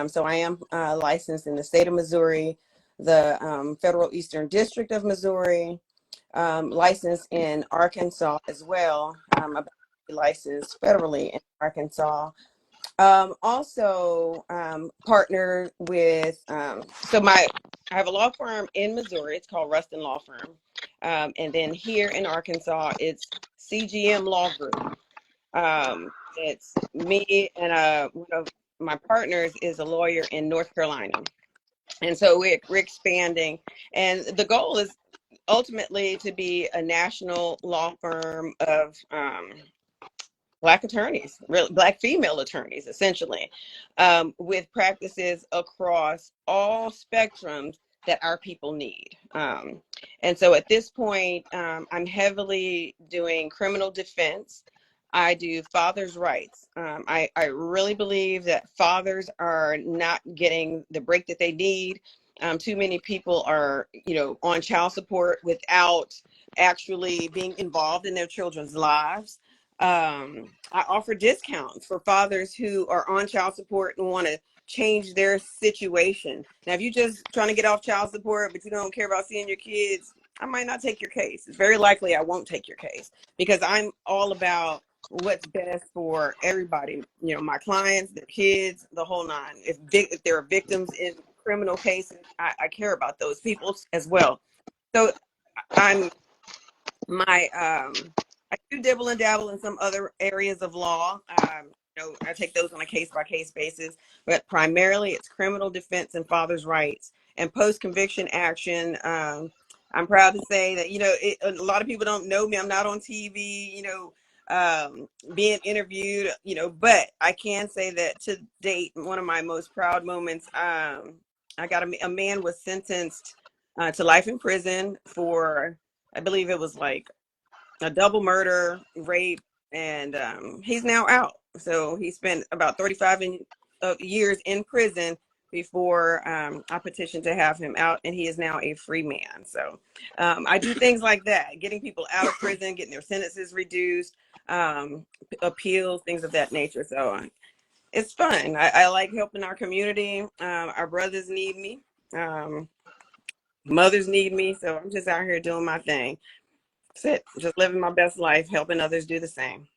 So I am licensed in the state of Missouri, the Federal Eastern District of Missouri, licensed in Arkansas as well. I'm about to be licensed federally in Arkansas. Also partnered with, I have a law firm in Missouri. It's called Rustin Law Firm. And then here in Arkansas, it's CGM Law Group. It's me and one of my partners is a lawyer in North Carolina. And so we're expanding. And the goal is ultimately to be a national law firm of Black attorneys, Black female attorneys, essentially, with practices across all spectrums that our people need. And so at this point, I'm heavily doing criminal defense. I do fathers' rights. I really believe that fathers are not getting the break that they need. Too many people are, on child support without actually being involved in their children's lives. I offer discounts for fathers who are on child support and want to change their situation. Now, if you're just trying to get off child support, but you don't care about seeing your kids, I might not take your case. It's very likely I won't take your case because I'm all about what's best for everybody. You know, my clients, their kids, the whole nine. If there are victims in criminal cases, I care about those people as well. So I'm my I do dibble and dabble in some other areas of law. I take those on a case by case basis, but primarily it's criminal defense and father's rights and post conviction action. I'm proud to say that a lot of people don't know me. I'm not on TV. Being interviewed. But I can say that to date, one of my most proud moments. I got a man was sentenced to life in prison for, I believe it was like a double murder, rape, and he's now out. So he spent about 35 years in prison before I petitioned to have him out, and he is now a free man. So I do things like that, getting people out of prison, getting their sentences reduced, appeals, things of that nature. So it's fun. I like helping our community. Our brothers need me. Mothers need me. So I'm just out here doing my thing. That's it. Just living my best life, helping others do the same.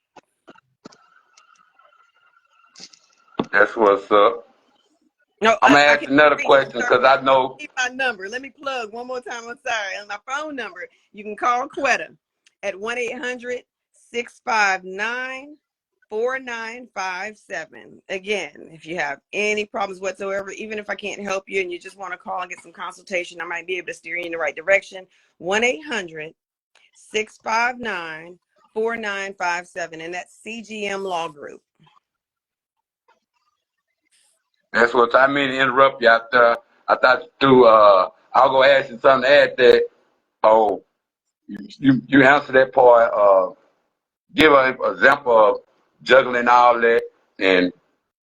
That's what's up. No, I'm gonna I ask can another reach. I'm question sorry. because I know. Keep my number. Let me plug one more time. I'm sorry. On my phone number, you can call Quetta at 1-800-659-4957. Again, if you have any problems whatsoever, even if I can't help you and you just want to call and get some consultation, I might be able to steer you in the right direction. 1-800-659-4957, and that's CGM Law Group. That's what I mean to interrupt you out there. I thought I'll go ask you something to add that. Oh, you answer that part. Give an example of juggling all that and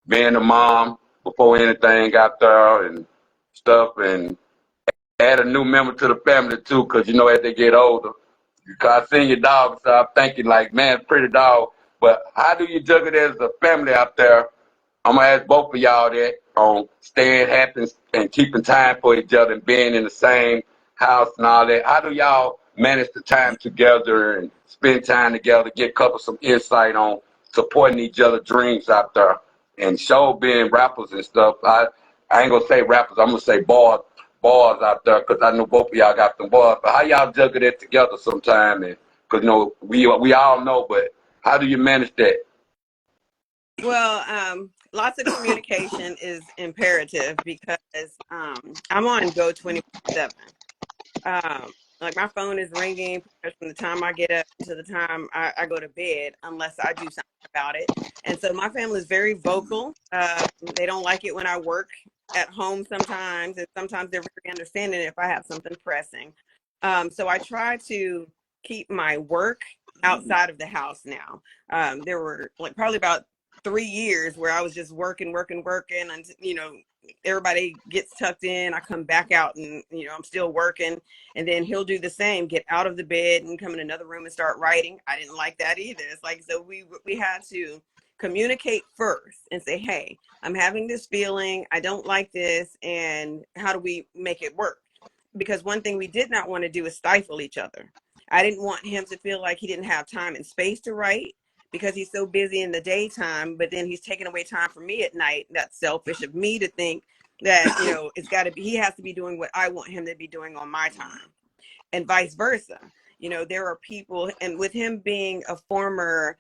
being a mom before anything got there and stuff, and add a new member to the family too, because as they get older. Because I seen your dog, so I'm thinking like, man, pretty dog. But how do you juggle it as a family out there? I'm gonna ask both of y'all that on staying happy and keeping time for each other and being in the same house and all that. How do y'all manage the time together and spend time together? Get couple some insight on supporting each other's dreams out there and show being rappers and stuff. I ain't gonna say rappers. I'm gonna say bars out there because I know both of y'all got them bars. But how y'all juggle that together sometime? And because we all know, but how do you manage that? Well, lots of communication is imperative because I'm on go 24/7. Like my phone is ringing from the time I get up to the time I go to bed, unless I do something about it. And so my family is very vocal. They don't like it when I work at home sometimes, and sometimes they're very understanding if I have something pressing. So I try to keep my work outside of the house now. There were like probably about 3 years where I was just working, and everybody gets tucked in. I come back out and I'm still working, and then he'll do the same, get out of the bed and come in another room and start writing. I didn't like that either. It's like, so we had to communicate first and say, hey, I'm having this feeling, I don't like this, and how do we make it work? Because one thing we did not want to do is stifle each other. I didn't want him to feel like he didn't have time and space to write because he's so busy in the daytime, but then he's taking away time from me at night. That's selfish of me to think that, it's got to be, he has to be doing what I want him to be doing on my time, and vice versa. There are people, and with him being a former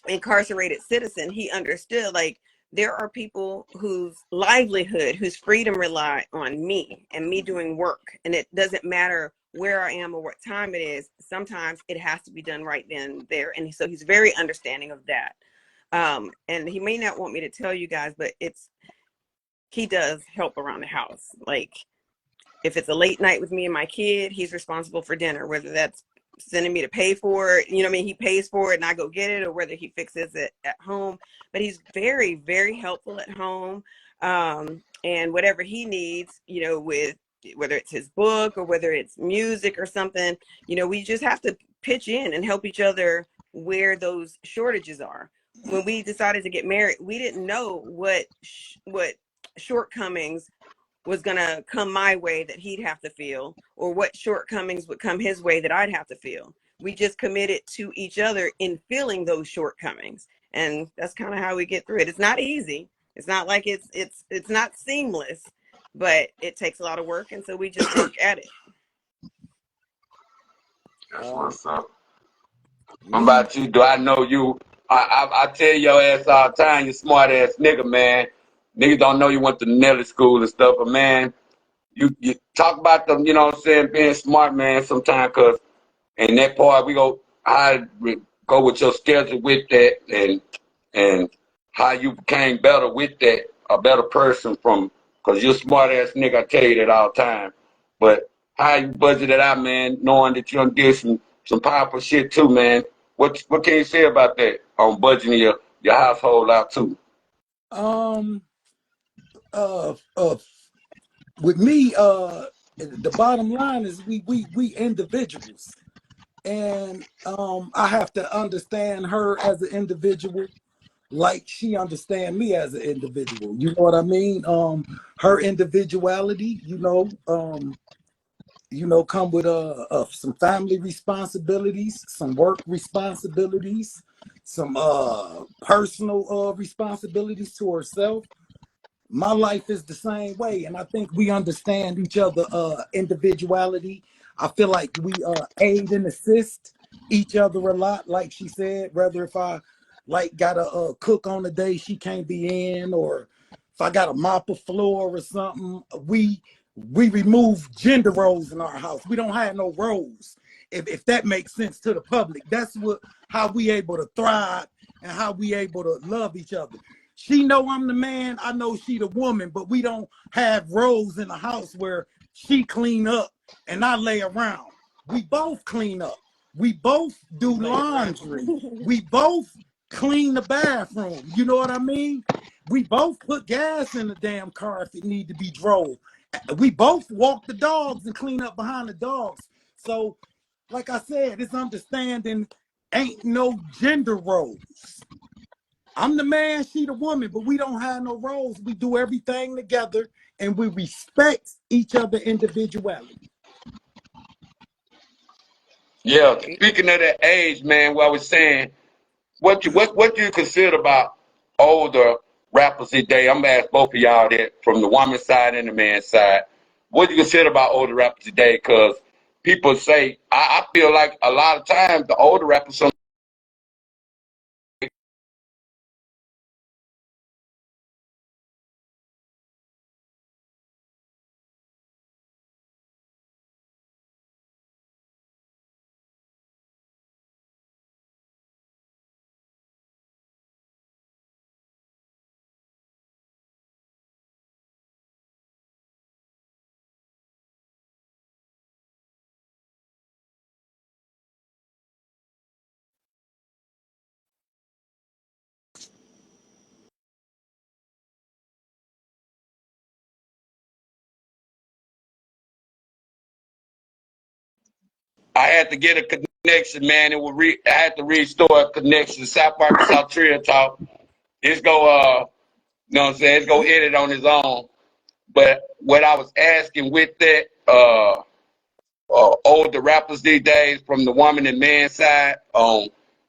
incarcerated citizen, he understood, like, there are people whose livelihood, whose freedom rely on me and me doing work. And it doesn't matter where I am or what time it is. Sometimes it has to be done right then and there. And so he's very understanding of that. And he may not want me to tell you guys, but he does help around the house. Like, if it's a late night with me and my kid, he's responsible for dinner, whether that's sending me to pay for it, he pays for it and I go get it, or whether he fixes it at home. But he's very, very helpful at home. And whatever he needs, with whether it's his book or whether it's music or something, we just have to pitch in and help each other where those shortages are. When we decided to get married, we didn't know what shortcomings was going to come my way that he'd have to feel, or what shortcomings would come his way that I'd have to feel. We just committed to each other in feeling those shortcomings. And that's kind of how we get through it. It's not easy. It's not like it's not seamless, but it takes a lot of work. And so we just work at it. That's what's up. What about you? Do I know you? I tell your ass all the time, you smart ass nigga, man. Niggas don't know you went to Nelly school and stuff, but man, you talk about them, you know what I'm saying, being smart, man, sometimes, cause in that part I go with your schedule with that and how you became better with that, a better person cause you're a smart ass nigga, I tell you that all the time. But how you budget it out, man, knowing that you done did some powerful shit too, man. What can you say about that on budgeting your household out too? Um, uh, uh, with me, the bottom line is we individuals, and I have to understand her as an individual, like she understand me as an individual. You know what I mean? Her individuality, come with some family responsibilities, some work responsibilities, some personal responsibilities to herself. My life is the same way, and I think we understand each other individuality. I feel like we aid and assist each other a lot, like she said, whether if I like gotta cook on the day she can't be in, or if I gotta mop a floor or something. We remove gender roles in our house. We don't have no roles, if that makes sense to the public. That's how we able to thrive and how we able to love each other. She know I'm the man, I know she the woman, but we don't have roles in the house where she clean up and I lay around. We both clean up. We both do laundry. We both clean the bathroom. You know what I mean? We both put gas in the damn car if it need to be drove. We both walk the dogs and clean up behind the dogs. So, like I said, it's understanding ain't no gender roles. I'm the man, she the woman, but we don't have no roles. We do everything together and we respect each other individuality. Yeah, speaking of that age, man, what I was saying, what do you consider about older rappers today? I'm gonna ask both of y'all that from the woman's side and the man's side. What do you consider about older rappers today? Because people say I feel like a lot of times the older rappers I had to get a connection, man. I had to restore a connection. South Arkansas Trill Talk. It's go you know what I'm saying, it's go hit it on his own. But what I was asking with that, older rappers these days from the woman and man side.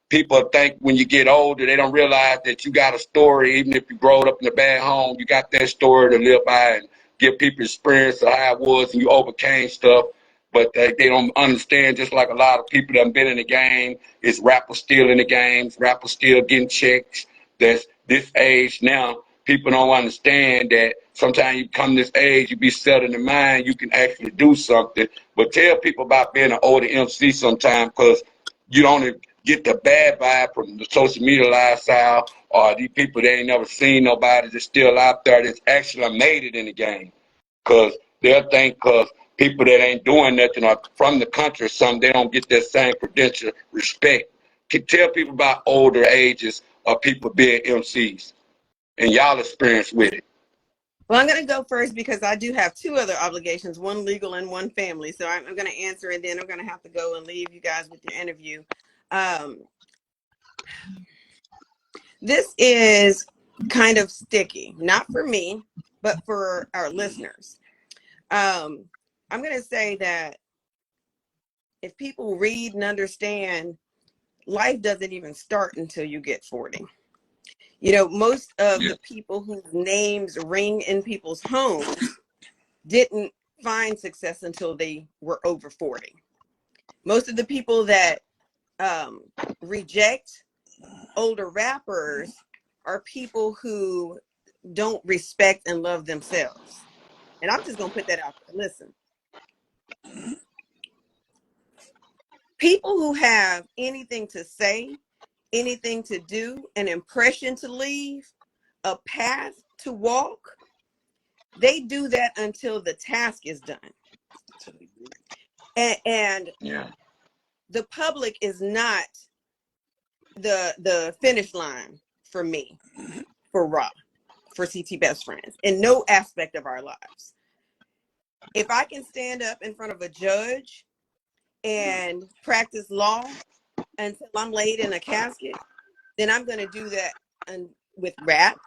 People think when you get older, they don't realize that you got a story. Even if you grew up in a bad home, you got that story to live by and give people experience of how it was and you overcame stuff. But they don't understand, just like a lot of people that have been in the game, is rappers still in the games, rappers still getting checks. That's this age now. People don't understand that sometimes you come this age, you be set in the mind, you can actually do something. But tell people about being an older MC sometimes, because you don't get the bad vibe from the social media lifestyle or these people that ain't never seen nobody that's still out there that's actually made it in the game. Because they'll think because people that ain't doing nothing or from the country or something, they don't get that same credential respect. Can tell people about older ages or people being MCs and y'all experience with it. Well, I'm going to go first because I do have two other obligations, one legal and one family. So I'm going to answer and then I'm going to have to go and leave you guys with your interview. This is kind of sticky, not for me, but for our listeners. I'm going to say that if people read and understand, life doesn't even start until you get 40. You know, most of the people whose names ring in people's homes didn't find success until they were over 40. Most of the people that reject older rappers are people who don't respect and love themselves. And I'm just going to put that out there. Listen, people who have anything to say, anything to do, an impression to leave, a path to walk, they do that until the task is done. And the public is not the finish line for me, for Ra, for CT Bestfriends, in no aspect of our lives. If I can stand up in front of a judge and practice law until I'm laid in a casket, then I'm going to do that with rap.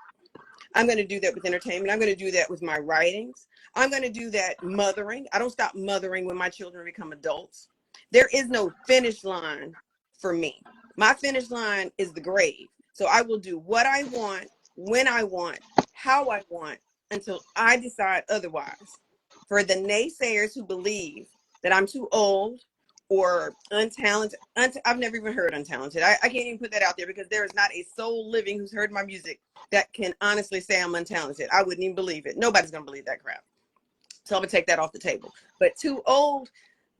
I'm going to do that with entertainment. I'm going to do that with my writings. I'm going to do that mothering. I don't stop mothering when my children become adults. There is no finish line for me. My finish line is the grave. So I will do what I want, when I want, how I want, until I decide otherwise. For the naysayers who believe that I'm too old or untalented, I've never even heard untalented. I can't even put that out there because there is not a soul living who's heard my music that can honestly say I'm untalented. I wouldn't even believe it. Nobody's going to believe that crap. So I'm going to take that off the table. But too old,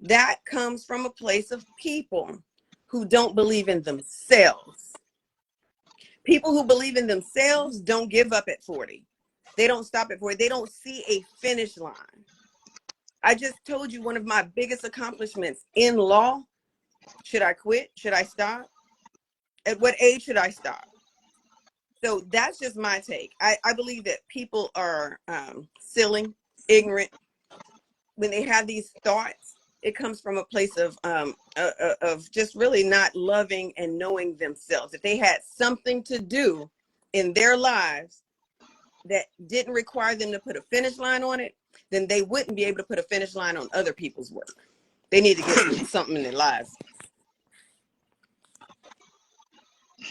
that comes from a place of people who don't believe in themselves. People who believe in themselves don't give up at 40. They don't stop at 40. They don't see a finish line. I just told you one of my biggest accomplishments in law. Should I quit? Should I stop? At what age should I stop? So that's just my take. I believe that people are silly, ignorant. When they have these thoughts, it comes from a place of just really not loving and knowing themselves. If they had something to do in their lives that didn't require them to put a finish line on it, then they wouldn't be able to put a finish line on other people's work. They need to get something in their lives.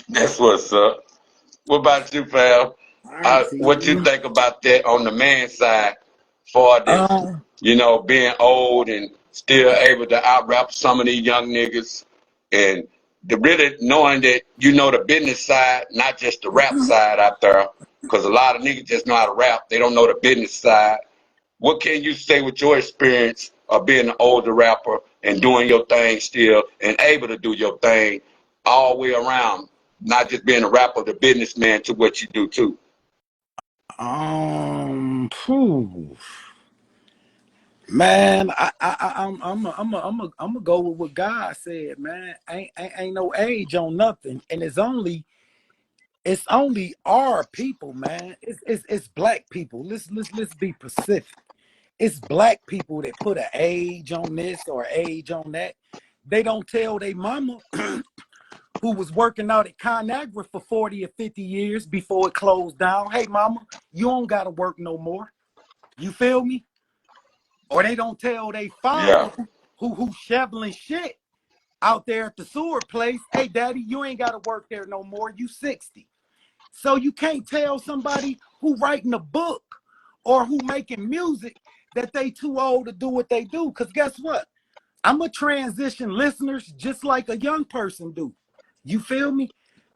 That's what's up. What about you, pal? All right, see What you think about that on the man side for this, being old and still able to out rap some of these young niggas and the really knowing that the business side, not just the rap side out there, because a lot of niggas just know how to rap. They don't know the business side. What can you say with your experience of being an older rapper and doing your thing still and able to do your thing all the way around, not just being a rapper, the businessman to what you do too? Man, I'm gonna go with what God said, man. Ain't no age on nothing, and it's only our people, man. It's black people. Let's be specific. It's black people that put an age on this or age on that. They don't tell their mama who was working out at ConAgra for 40 or 50 years before it closed down. Hey, mama, you don't gotta work no more. You feel me? Or they don't tell they father who's shoveling shit out there at the sewer place, hey, daddy, you ain't got to work there no more. You 60. So you can't tell somebody who writing a book or who making music that they too old to do what they do. Because guess what? I'm a transition listeners just like a young person do. You feel me?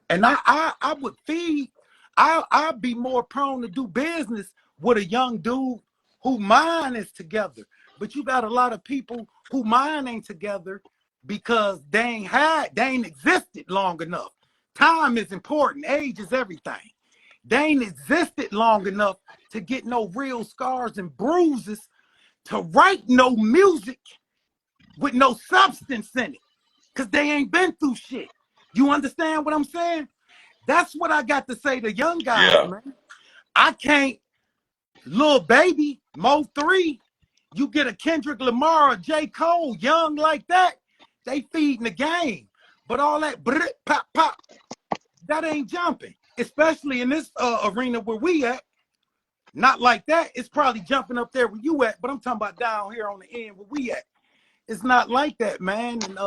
And I would feed, I'd be more prone to do business with a young dude who mind is together. But you got a lot of people who mind ain't together because they ain't existed long enough. Time is important. Age is everything. They ain't existed long enough to get no real scars and bruises to write no music with no substance in it because they ain't been through shit. You understand what I'm saying? That's what I got to say to young guys, man. I can't, little baby, Mo 3, you get a Kendrick Lamar or J. Cole, young like that, they feeding the game. But all that pop, pop, that ain't jumping, especially in this arena where we at. Not like that. It's probably jumping up there where you at, but I'm talking about down here on the end where we at. It's not like that, man. And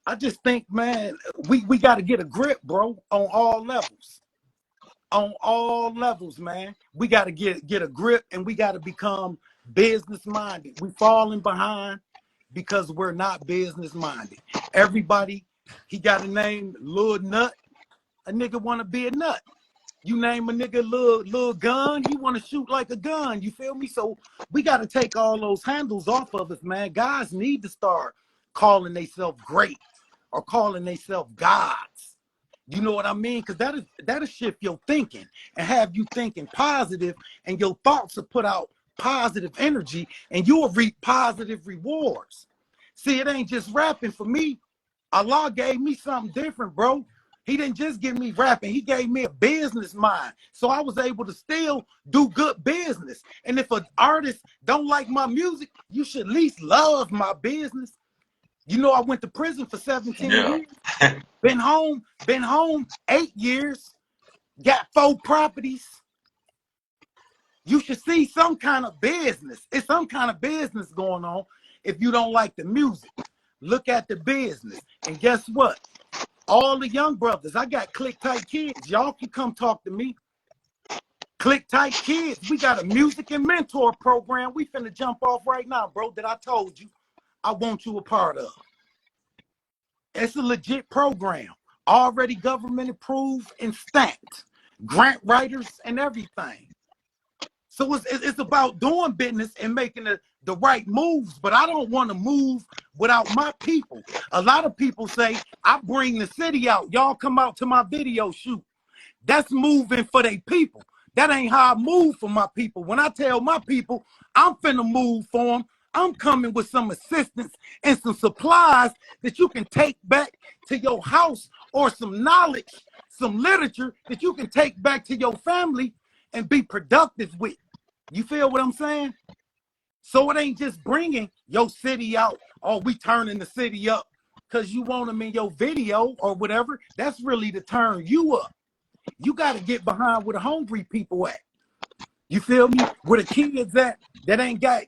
I just think, man, we got to get a grip, bro, on all levels. On all levels, man. We got to get a grip, and we got to become business minded. We falling behind because we're not business minded. Everybody, he got a name, Lil Nut. A nigga want to be a nut. You name a nigga little gun, he want to shoot like a gun. You feel me? So we got to take all those handles off of us, man. Guys need to start calling themselves great or calling themselves gods. You know what I mean? Because that'll shift your thinking and have you thinking positive, and your thoughts will put out positive energy, and you'll reap positive rewards. See, it ain't just rapping for me. Allah gave me something different, bro. He didn't just give me rapping. He gave me a business mind. So I was able to still do good business. And if an artist don't like my music, you should at least love my business. You know, I went to prison for 17 years. Been home 8 years. Got 4 properties. You should see some kind of business. It's some kind of business going on if you don't like the music. Look at the business. And guess what? All the young brothers, I got Click Tight Kids. Y'all can come talk to me. Click Tight Kids. We got a music and mentor program. We finna jump off right now, bro, that I told you I want you a part of. It's a legit program. Already government approved and stamped. Grant writers and everything. So it's about doing business and making the right moves, but I don't want to move without my people. A lot of people say, I bring the city out. Y'all come out to my video shoot. That's moving for their people. That ain't how I move for my people. When I tell my people, I'm finna move for them, I'm coming with some assistance and some supplies that you can take back to your house, or some knowledge, some literature that you can take back to your family and be productive with. You feel what I'm saying? So it ain't just bringing your city out, or we turning the city up because you want them in your video or whatever. That's really to turn you up. You got to get behind where the hungry people at. You feel me? Where the kids at that ain't got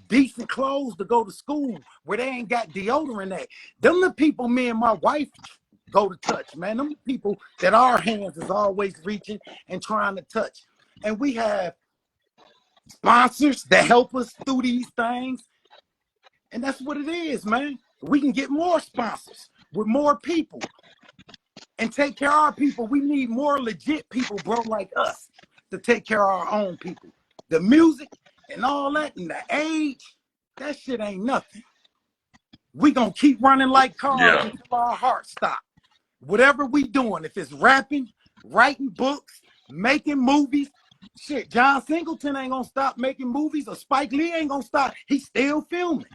decent clothes to go to school, where they ain't got deodorant at. Them the people me and my wife go to touch, man. Them the people that our hands is always reaching and trying to touch. And we have sponsors that help us through these things. And that's what it is, man. We can get more sponsors with more people and take care of our people. We need more legit people, bro, like us to take care of our own people. The music and all that and the age, that shit ain't nothing. We gonna keep running like cars until our hearts stop. Whatever we doing, if it's rapping, writing books, making movies, shit, John Singleton ain't gonna stop making movies, or Spike Lee ain't gonna stop. He's still filming.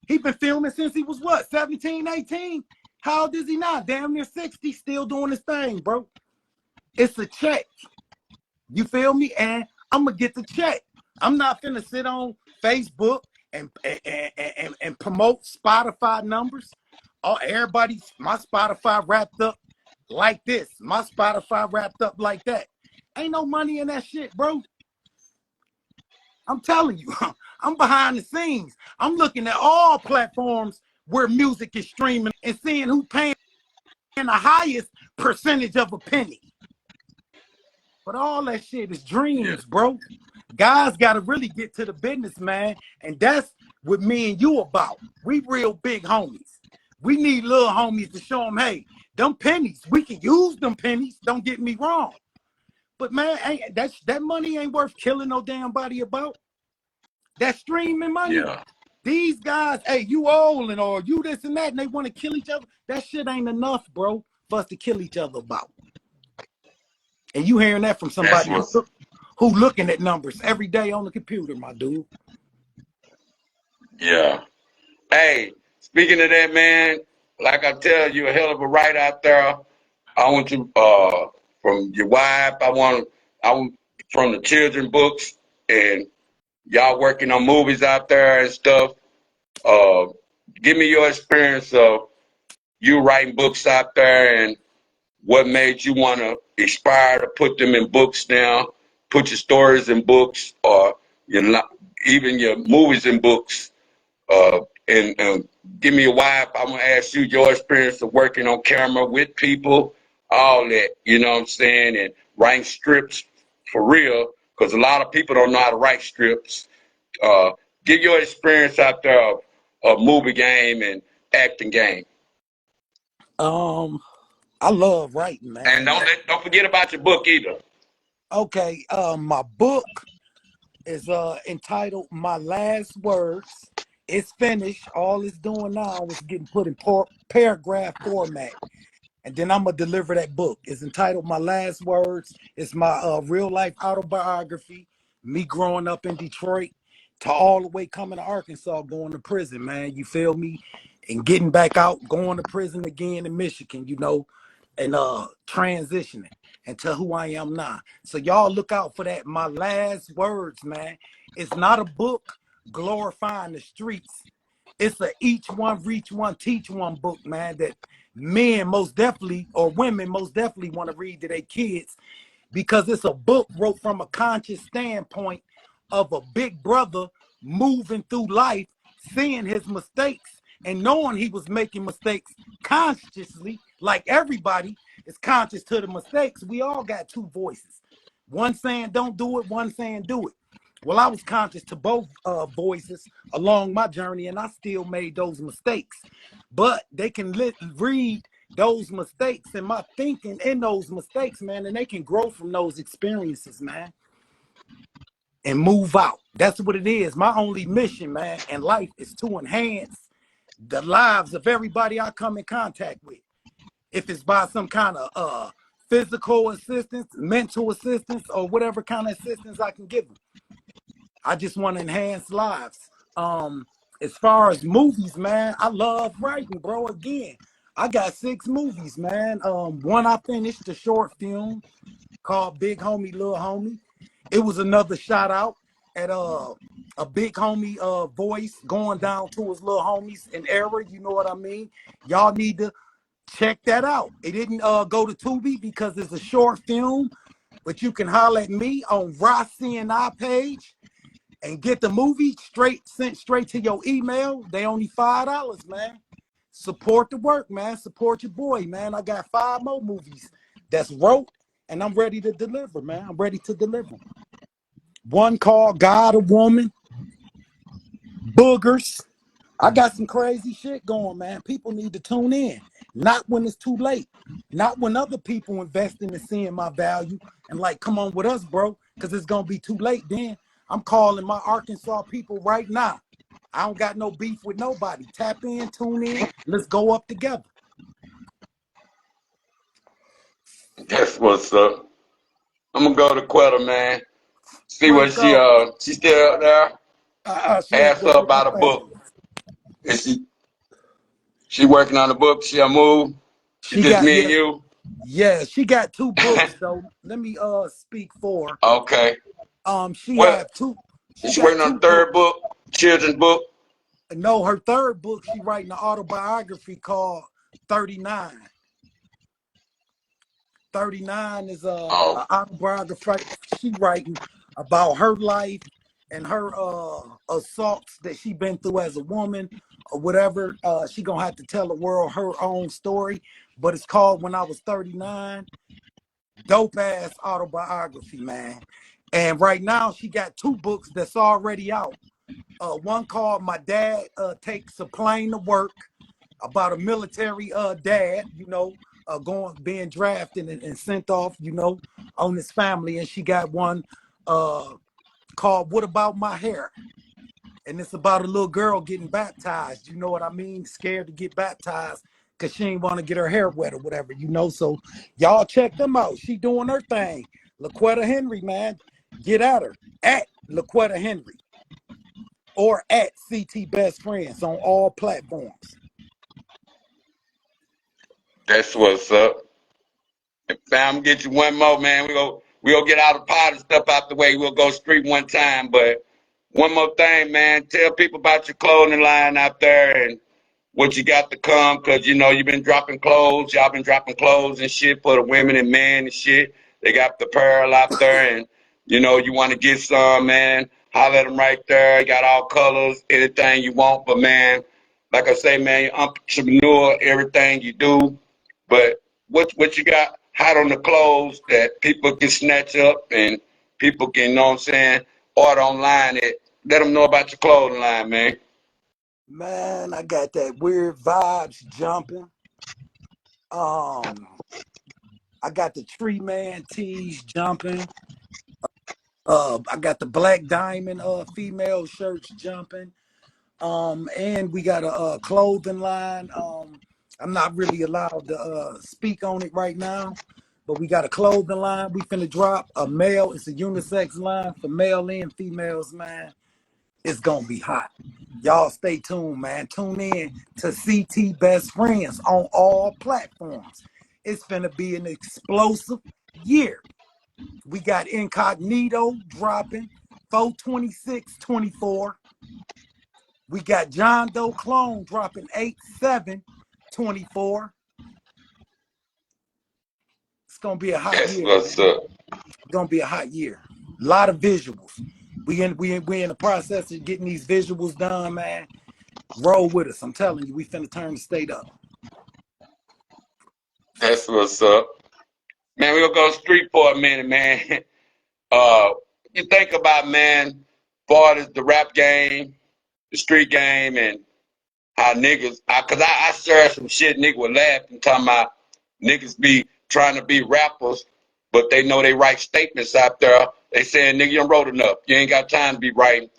He been filming since he was what, 17, 18? How old is he now? Damn near 60, still doing his thing, bro. It's a check. You feel me? And I'm gonna get the check. I'm not finna sit on Facebook and promote Spotify numbers. Oh, everybody's, my Spotify wrapped up like this. My Spotify wrapped up like that. Ain't no money in that shit, bro. I'm telling you, I'm behind the scenes. I'm looking at all platforms where music is streaming and seeing who paying the highest percentage of a penny. But all that shit is dreams, bro. Guys got to really get to the business, man. And that's what me and you about. We real big homies. We need little homies to show them, hey, them pennies, we can use them pennies. Don't get me wrong. But man, that money ain't worth killing no damn body about. That streaming money. Yeah. These guys, hey, you old and or you this and that, and they want to kill each other. That shit ain't enough, bro, for us to kill each other about. And you hearing that from somebody who looking at numbers every day on the computer, my dude. Yeah. Hey, speaking of that, man, like I tell you, a hell of a writer out there. I want you from your wife. I want from the children books, and y'all working on movies out there and stuff. Give me your experience of you writing books out there and what made you want to aspire to put them in books now, put your stories in books or even your movies in books. And give me a wife. I'm gonna ask you your experience of working on camera with people, all that. You know what I'm saying? And writing scripts for real, because a lot of people don't know how to write scripts. Give your experience out there of movie game and acting game. I love writing, And man. don't forget about your book either. Okay, my book is entitled My Last Words. It's finished. All it's doing now is getting put in paragraph format. And then I'm gonna deliver that book. It's entitled My Last Words. It's my real life autobiography, me growing up in Detroit to all the way coming to Arkansas, going to prison, man. You feel me? And getting back out, going to prison again in Michigan, and transitioning into who I am now. So y'all look out for that. My Last Words, man. It's not a book glorifying the streets. It's a each one, reach one, teach one book, man, that men most definitely, or women most definitely want to read to their kids, because it's a book wrote from a conscious standpoint of a big brother moving through life, seeing his mistakes and knowing he was making mistakes consciously, like everybody is conscious to the mistakes. We all got two voices. One saying don't do it, one saying do it. Well, I was conscious to both voices along my journey, and I still made those mistakes. But they can read those mistakes and my thinking in those mistakes, man, and they can grow from those experiences, man, and move out. That's what it is. My only mission, man, in life is to enhance the lives of everybody I come in contact with. If it's by some kind of physical assistance, mental assistance, or whatever kind of assistance I can give them. I just want to enhance lives. As far as movies, man, I love writing, bro. Again, I got 6 movies, man. One I finished, a short film called Big Homie, Little Homie. It was another shout out at a big homie voice going down to his little homies in error. You know what I mean? Y'all need to check that out. It didn't go to Tubi because it's a short film, but you can holler at me on RaSeeing page and get the movie sent straight to your email. They only $5, man. Support the work, man. Support your boy, man. I got 5 more movies that's wrote, and I'm ready to deliver, man. I'm ready to deliver. One called God, a Woman, Boogers. I got some crazy shit going, man. People need to tune in. Not when it's too late. Not when other people investing and seeing my value and like, come on with us, bro, because it's going to be too late then. I'm calling my Arkansas people right now. I don't got no beef with nobody. Tap in, tune in. Let's go up together. That's what's up. I'm gonna go to Quetta, man. See what Franco, she still out there. she at Ask her work with the about a book. family. Is she working on a book? She'll move. It's She just got, me and you. yeah, she got 2 books though. Let me speak for her. Okay. She Well, have 2. She is she got working on 2 a third books. book, children's book? No, her 3rd book, she writing an autobiography called 39. 39 is a Oh, autobiography she writing about her life and her assaults that she been through as a woman or whatever. She gonna have to tell the world her own story, but it's called When I Was 39. Dope ass autobiography, man. And right now she got 2 books that's already out. One called My Dad Takes a Plane to Work, about a military dad, being drafted and sent off, on his family. And she got one called What About My Hair? And it's about a little girl getting baptized, you know what I mean? Scared to get baptized because she ain't want to get her hair wet or whatever, So y'all check them out. She doing her thing. LaQuetta Henry, man. Get at her at LaQuetta Henry or at CT Bestfriends on all platforms. that's what's up. If I'm get you one more, man, we'll get all the pot and stuff out the way. We'll go street one time, but one more thing, man. Tell people about your clothing line out there and what you got to come, because you've been dropping clothes. Y'all been dropping clothes and shit for the women and men and shit. They got the apparel out there, and You know, you want to get some, man, holler at them right there. You got all colors, anything you want. But, man, like I say, man, you're entrepreneur, everything you do. But what you got hot on the clothes that people can snatch up and people can, you know what I'm saying, order online it. Let them know about your clothing line, man. Man, I got that weird vibes jumping. Um, I got the Tree Man tees jumping. I got the Black Diamond female shirts jumping. And we got a clothing line. I'm not really allowed to speak on it right now, but we got a clothing line. We finna drop a male. It's a unisex line for male and females, man. It's gonna be hot. Y'all stay tuned, man. Tune in to CT Best Friends on all platforms. It's finna be an explosive year. We got Incognito dropping 4/26/24. We got John Doe Clone dropping 8/7/24. It's gonna be a hot That's year, what's man. up. It's gonna be a hot year. A lot of visuals. We in the process of getting these visuals done, man. Roll with us. I'm telling you, we finna turn the state up. That's what's up. Man, we're going to go street for a minute, man. Uh, you think about, man, far as the rap game, the street game, and how niggas, because I shared some shit, niggas were laughing, talking about niggas be trying to be rappers, but they know they write statements out there. They saying, nigga, you done wrote enough. You ain't got time to be writing.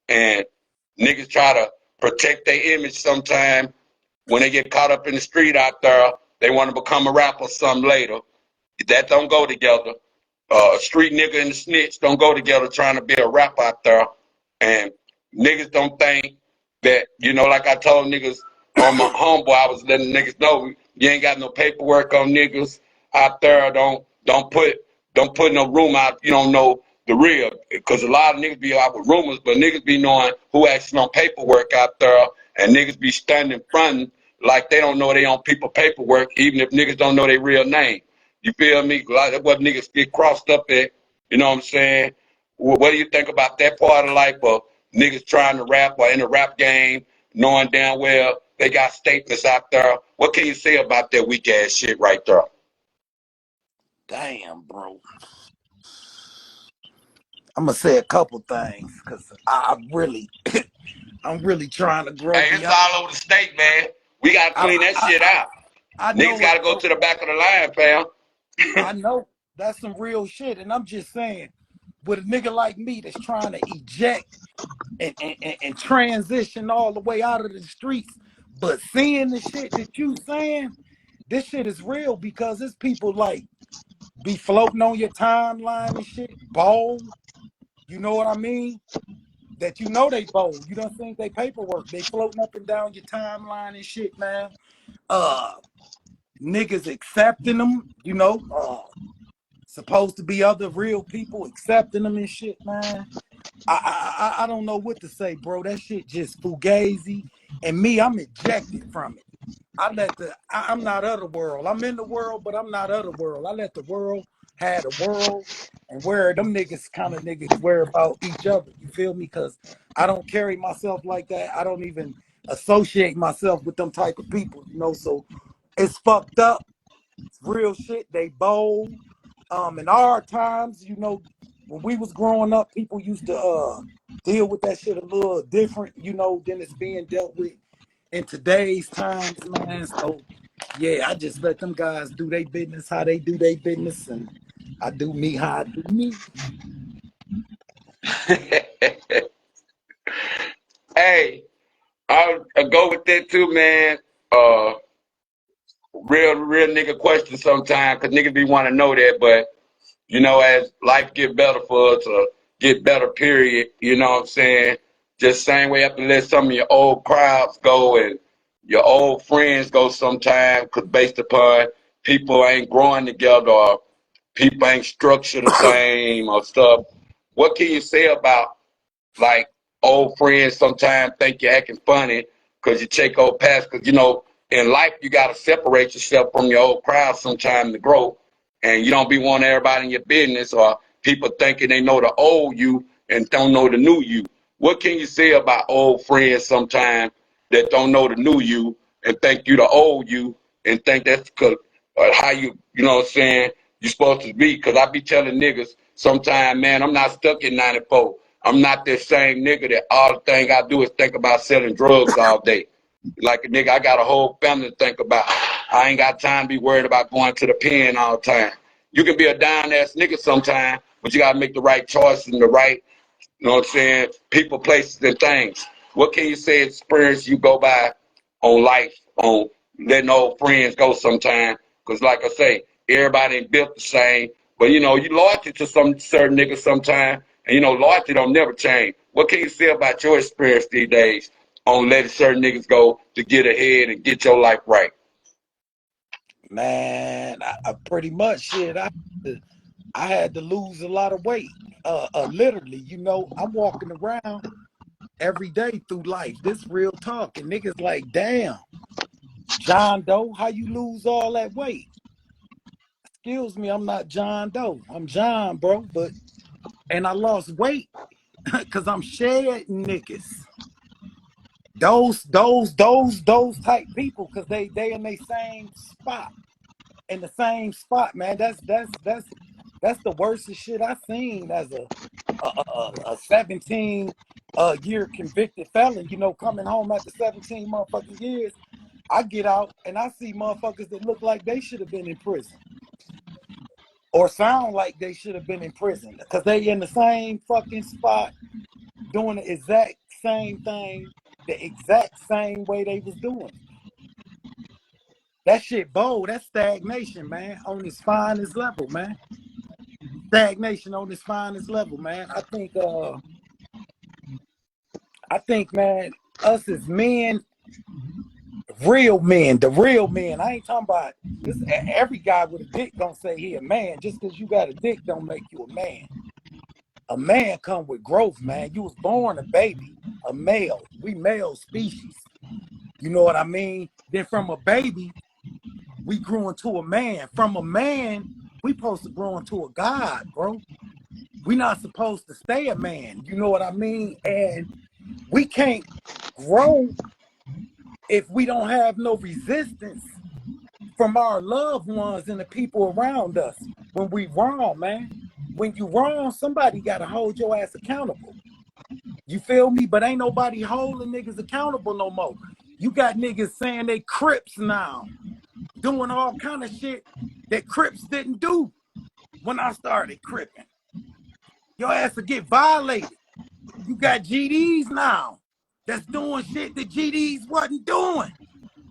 And niggas try to protect their image sometime. When they get caught up in the street out there, they want to become a rapper some later. That don't go together. A street nigga and a snitch don't go together trying to be a rapper out there. And niggas don't think that, you know, like I told niggas on my homeboy, I was letting niggas know you ain't got no paperwork on niggas out there. Don't put no rumor out. You don't know the real, because a lot of niggas be out with rumors, but niggas be knowing who actually on paperwork out there, and niggas be standing in front like they don't know they on people paperwork, even if niggas don't know their real name. You feel me? Like that's what niggas get crossed up at. You know what I'm saying? What do you think about that part of life of niggas trying to rap or in the rap game, knowing damn well they got statements out there? What can you say about that weak ass shit right there? Damn, bro. I'm gonna say a couple things because I'm really trying to grow Hey, it's beyond. all over the state, man. We gotta I, clean that I, shit out. I Niggas know it, gotta go bro. to the back of the line, fam. I know that's some real shit, and I'm just saying, with a nigga like me that's trying to eject and transition all the way out of the streets, but seeing the shit that you saying, this shit is real because it's people like be floating on your timeline and shit, bold. You know what I mean? That you know they bold. You don't think they paperwork. They floating up and down your timeline and shit, man. Uh, Niggas accepting them, supposed to be other real people accepting them and shit, man. I don't know what to say, bro. That shit just fugazi. And me, I'm ejected from it. I'm not of the world. I'm in the world, but I'm not of the world. I let the world have the world and where them niggas kind of niggas worry about each other. You feel me? Because I don't carry myself like that. I don't even associate myself with them type of people, so it's fucked up. It's real shit. They bold. In our times, when we was growing up, people used to deal with that shit a little different, than it's being dealt with in today's times, man. So yeah, I just let them guys do their business how they do their business, and I do me how I do me. Hey, I'll go with that too, man. Real nigga question sometimes, cause niggas be want to know that, but as life get better for us or get better, period, you know what I'm saying? Just same way you have to let some of your old crowds go and your old friends go sometime, because based upon people ain't growing together or people ain't structured the same or stuff. What can you say about, like, old friends sometimes think you're acting funny because you take old past, because, in life you got to separate yourself from your old crowd sometime to grow, and you don't be wanting everybody in your business, or people thinking they know the old you and don't know the new you. What can you say about old friends sometimes that don't know the new you and think you the old you and think that's because how you know what I'm saying, you supposed to be? Because I be telling niggas sometimes, man, I'm not stuck in 94. I'm not this same nigga that all the thing I do is think about selling drugs all day. Like a nigga, I got a whole family to think about. I ain't got time to be worried about going to the pen all the time. You can be a down ass nigga sometime, but you gotta make the right choices and the right, you know what I'm saying, people, places, and things. What can you say experience you go by on life, on letting old friends go sometime? Because like I say, everybody ain't built the same. But you know, you loyalty to some certain niggas sometime, and you know, loyalty don't never change. What can you say about your experience these days on letting certain niggas go to get ahead and get your life right? Man, I pretty much shit. I had to lose a lot of weight. Literally, you know, I'm walking around every day through life. This real talk, and niggas like, damn, John Doe, how you lose all that weight? Excuse me, I'm not John Doe. I'm John, bro. And I lost weight because I'm shedding niggas. Those type people, because they in the same spot. In the same spot, man. That's the worstest shit I seen as a 17 year convicted felon, you know, coming home after 17 motherfucking years. I get out and I see motherfuckers that look like they should have been in prison or sound like they should have been in prison because they in the same fucking spot doing the exact same thing, the exact same way they was doing it. That shit bold. That's stagnation, man, on its finest level, man. Stagnation on its finest level, man. I think, man, us as men, real men, the real men. I ain't talking about this. Every guy with a dick gonna say he a man. Just because you got a dick don't make you a man. A man come with growth, man. You was born a baby, a male. We male species. You know what I mean? Then from a baby, we grew into a man. From a man, we supposed to grow into a god, bro. We not supposed to stay a man. You know what I mean? And we can't grow if we don't have no resistance from our loved ones and the people around us when we wrong, man. When you wrong, somebody got to hold your ass accountable. You feel me? But ain't nobody holding niggas accountable no more. You got niggas saying they Crips now, doing all kind of shit that Crips didn't do when I started cripping. Your ass will get violated. You got GDs now that's doing shit that GDs wasn't doing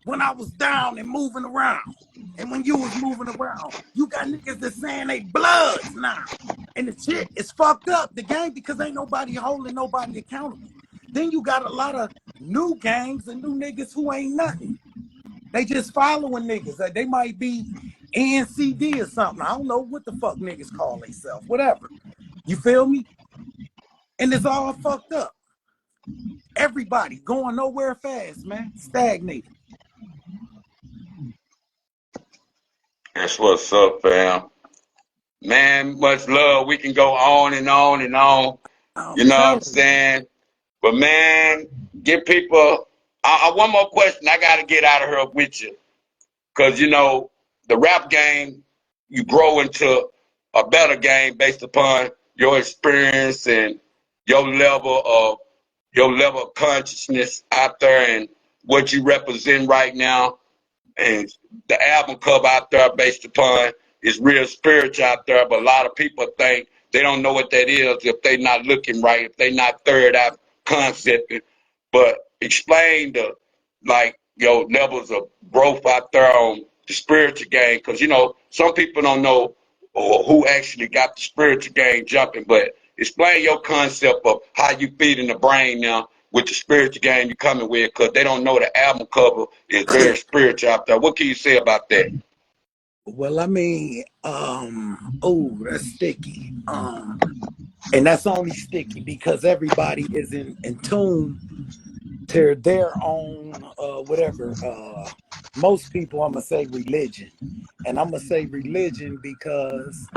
when I was down and moving around. And when you was moving around, you got niggas that saying they bloods now. And the shit is fucked up, the game, because ain't nobody holding nobody accountable. Then you got a lot of new gangs and new niggas who ain't nothing. They just following niggas. They might be NCD or something. I don't know what the fuck niggas call themselves. Whatever. You feel me? And it's all fucked up. Everybody going nowhere fast, man. Stagnated. That's what's up, fam. Man, much love. We can go on and on and on. I'm You know what I'm telling you. saying? But man, get people. One more question. I got to get out of here with you. Because, you know, the rap game, you grow into a better game based upon your experience and your level of consciousness out there and what you represent right now. And the album cover out there based upon is real spiritual out there, but a lot of people think they don't know what that is if they not looking right, if they not third out concepting. But explain the like your levels of growth out there on the spiritual game, because you know some people don't know who actually got the spiritual game jumping. But explain your concept of how you feed in the brain now with the spiritual game you coming with, because they don't know the album cover is very spiritual out there. What can you say about that? Well, I mean, oh, that's sticky. And that's only sticky because everybody is in tune to their own whatever. Most people, I'm gonna say religion, and I'm gonna say religion because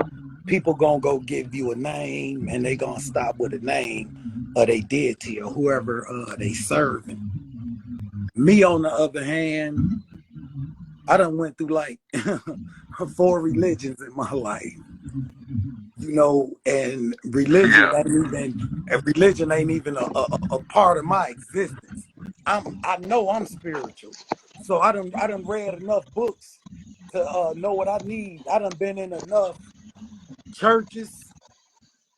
people gonna go give you a name, and they gonna stop with a name of they deity or whoever they serving. Me, on the other hand, I done went through like 4 religions in my life, you know, and religion ain't even a part of my existence. I know I'm spiritual, so I done read enough books to know what I need. I done been in enough churches,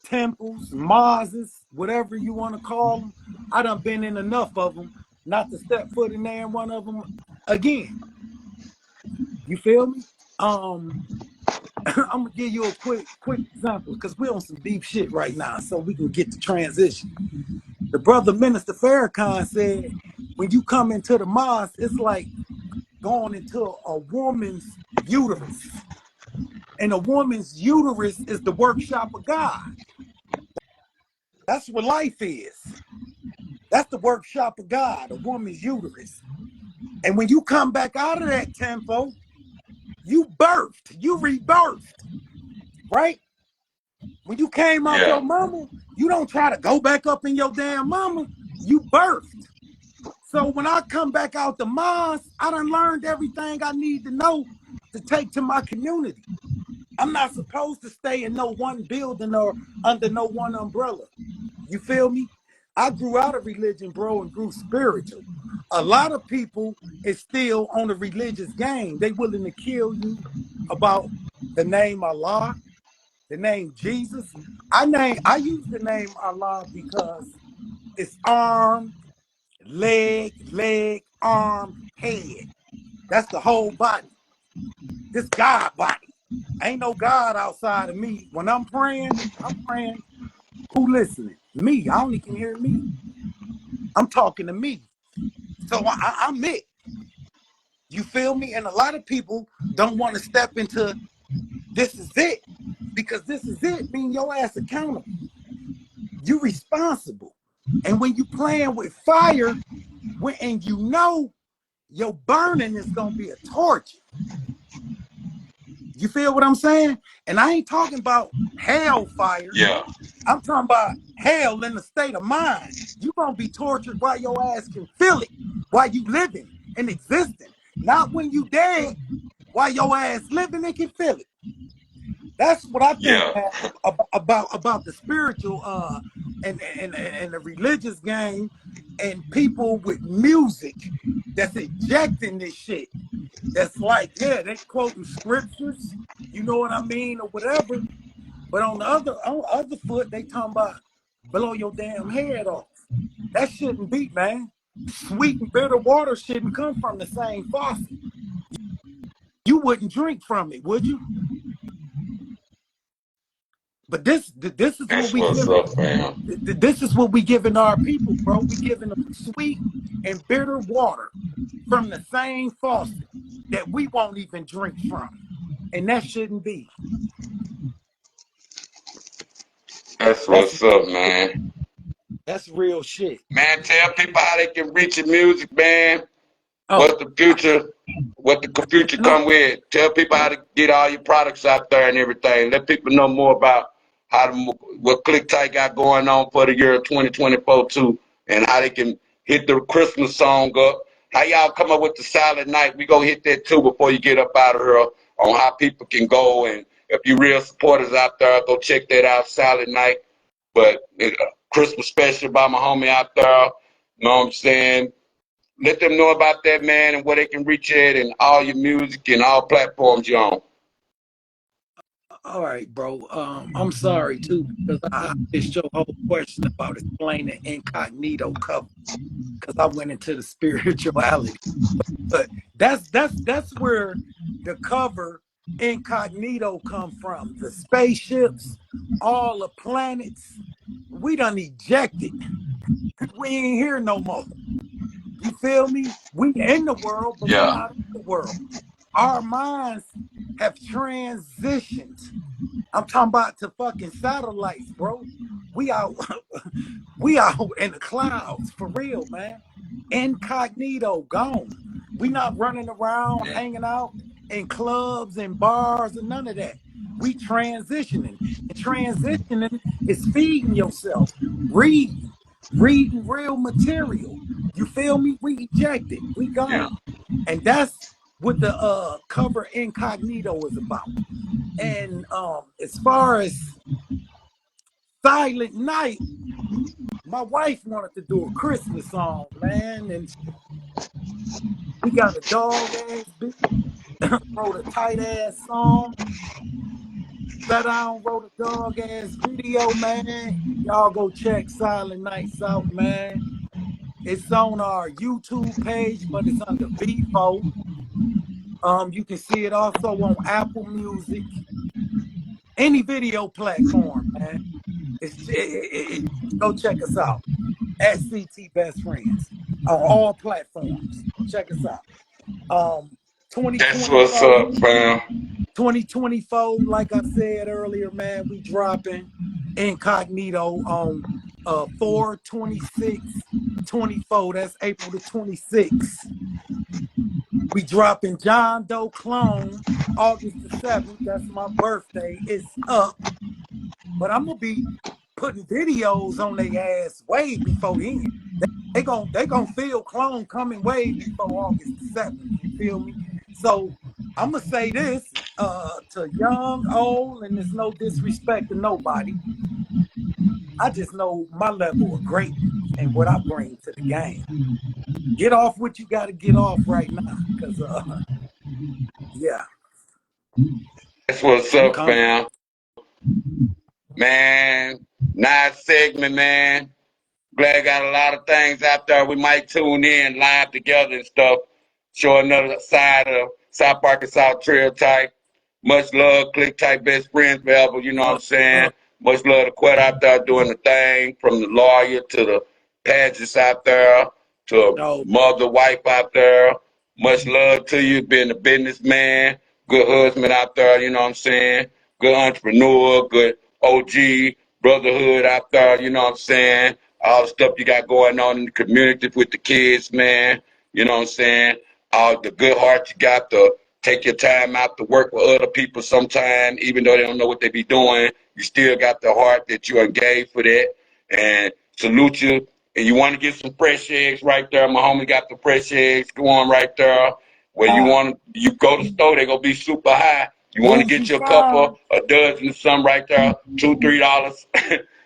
temples, mosques, whatever you want to call them. I done been in enough of them not to step foot in there in one of them again. You feel me? I'm gonna give you a quick example because we're on some deep shit right now, so we can get the transition. The brother Minister Farrakhan said, when you come into the mosque, it's like going into a woman's uterus, and a woman's uterus is the workshop of God. That's what life is. That's the workshop of God, a woman's uterus. And when you come back out of that tempo, you rebirthed, right? When you came out your mama, you don't try to go back up in your damn mama. You birthed. So when I come back out the mosque, I done learned everything I need to know to take to my community. I'm not supposed to stay in no one building or under no one umbrella. You feel me? I grew out of religion, bro, and grew spiritual. A lot of people is still on the religious game. They willing to kill you about the name Allah, the name Jesus. I use the name Allah because it's arm, leg, arm, head. That's the whole body. This God body. Ain't no God outside of me. When I'm praying, who listening? Me. I only can hear me. I'm talking to me. So I'm it. You feel me? And a lot of people don't want to step into this is it, because this is it mean your ass accountable. You responsible. And when you playing with fire, and you know your burning is gonna be a torture. You feel what I'm saying? And I ain't talking about hellfire. Yeah. I'm talking about hell in the state of mind. You gonna be tortured while your ass can feel it, while you living and existing. Not when you dead, while your ass living and can feel it. That's what I think, Yeah. man, about the spiritual and the religious game, and people with music that's injecting this shit. That's like, yeah, they quoting scriptures, you know what I mean, or whatever. But on the other foot, they talking about blow your damn head off. That shouldn't be, man. Sweet and bitter water shouldn't come from the same faucet. You wouldn't drink from it, would you? But this is what That's we what's give. up, fam. This is what we giving our people, bro. We giving them sweet and bitter water from the same faucet that we won't even drink from, and that shouldn't be. That's That's what's up, man. that's real shit. Man, tell people how they can reach your music, man. Oh, What the future, what the future no, come with. Tell people how to get all your products out there and everything. Let people know more about what Click Tight got going on for the year 2024 too, and how they can hit the Christmas song up. How y'all come up with the Silent Night? We gonna hit that too before you get up out of here on how people can go, and if you real supporters out there, go check that out, Silent Night. But Christmas special by my homie out there. You know what I'm saying? Let them know about that, man, and where they can reach it and all your music and all platforms you're on. all right, bro. I'm sorry too, because I missed your whole question about explaining incognito cover, because I went into the spirituality. But that's where the cover incognito come from. The spaceships, all the planets, we done ejected. We ain't here no more. You feel me? We in the world, but we Yeah, not in the world. Our minds have transitioned. I'm talking about to fucking satellites, bro. We out, we out in the clouds for real, man. incognito, gone. We not running around hanging out in clubs and bars and none of that. We transitioning. And transitioning is feeding yourself, reading real material. You feel me? We ejected. We Yeah. gone. And that's what the cover incognito is about. And as far as Silent Night, my wife wanted to do a Christmas song, man, and we got a dog ass beat, wrote a tight ass song, sat down, wrote a dog ass video, man. Y'all go check Silent Nights out, man. It's on our YouTube page, but it's under V4. You can see it also on Apple Music, any video platform, man. Go check us out at CT Best Friends on all platforms. Check us out. That's what's 2024, up, fam. 2024, like I said earlier, man, we dropping incognito on 4/26/24. That's April the 26th. We dropping John Doe Clone August the 7th. That's my birthday. It's up. But I'm gonna be putting videos on their ass way before then. They gonna feel Clone coming way before August the 7th. You feel me? So I'm gonna say this to young, old, and there's no disrespect to nobody. I just know my level of greatness and what I bring to the game. Get off what you got to get off right now, cause yeah, That's what's I'm up, coming. fam. Man, nice segment, man. Glad got a lot of things out there. We might tune in live together and stuff. Show another side of South Arkansas Trill Talk. Much love, click type best friends forever. You know what I'm saying? Much love to Quet out there doing the thing, from the lawyer to the pageants out there to a Oh, mother, wife out there. Much love to you, being a businessman, good husband out there. You know what I'm saying? Good entrepreneur, good OG brotherhood out there. You know what I'm saying? All the stuff you got going on in the community with the kids, man. You know what I'm saying? All the good heart you got to take your time out to work with other people sometime, even though they don't know what they be doing. You still got the heart that you engaged for that. And salute you. And you want to get some fresh eggs right there. My homie got the fresh eggs going right there. Where you want to, you go to the store, they gonna be super high. You want to Bougie get you a couple, Farm, a dozen of some right there, $2, $3.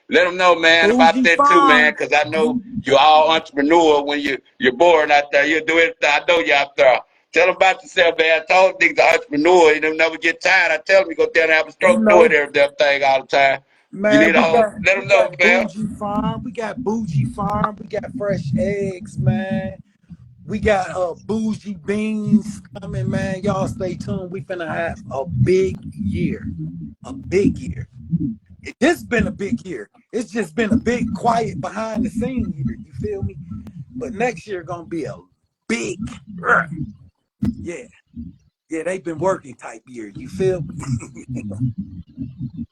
Let them know, man, about Bougie that too, man, Farm. because I know you're all entrepreneur. When you're bored out there, you'll do it. I know you out there. Tell them about yourself, man. I told niggas an entrepreneur. You don't never get tired. I tell them you go down and have a You stroke doing know, every damn thing all the time. You man, need a we whole. got Let we them know, got man. Bougie Farm. We got Bougie Farm. We got fresh eggs, man. We got bougie beans coming, man. Y'all stay tuned. We finna have a big year. A big year. This been a big year. It's just been a big quiet behind the scene year. You feel me? But next year gonna be a big, yeah, yeah. They've been working type year. You feel me?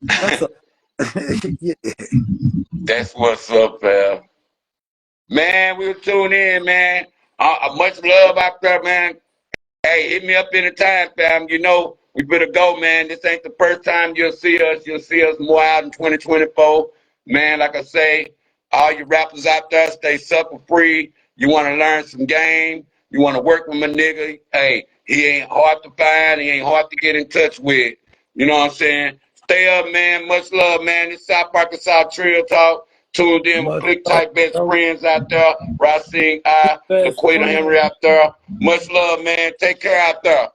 That's a yeah. That's what's up, man. Man, we'll tune in, man. Much love out there, man. Hey, hit me up anytime, fam. You know, we better go, man. This ain't the first time you'll see us. You'll see us more out in 2024. Man, like I say, all you rappers out there, stay sucker free. You want to learn some game. You want to work with my nigga. Hey, he ain't hard to find. He ain't hard to get in touch with. You know what I'm saying? Stay up, man. Much love, man. This South Arkansas Trill Talk. Tuned in with Much Click love, Type Best bro. Friends out there. RaSeeing, Best LaQuita Henry friend. out there. Much love, man. Take care out there.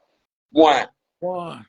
One. One.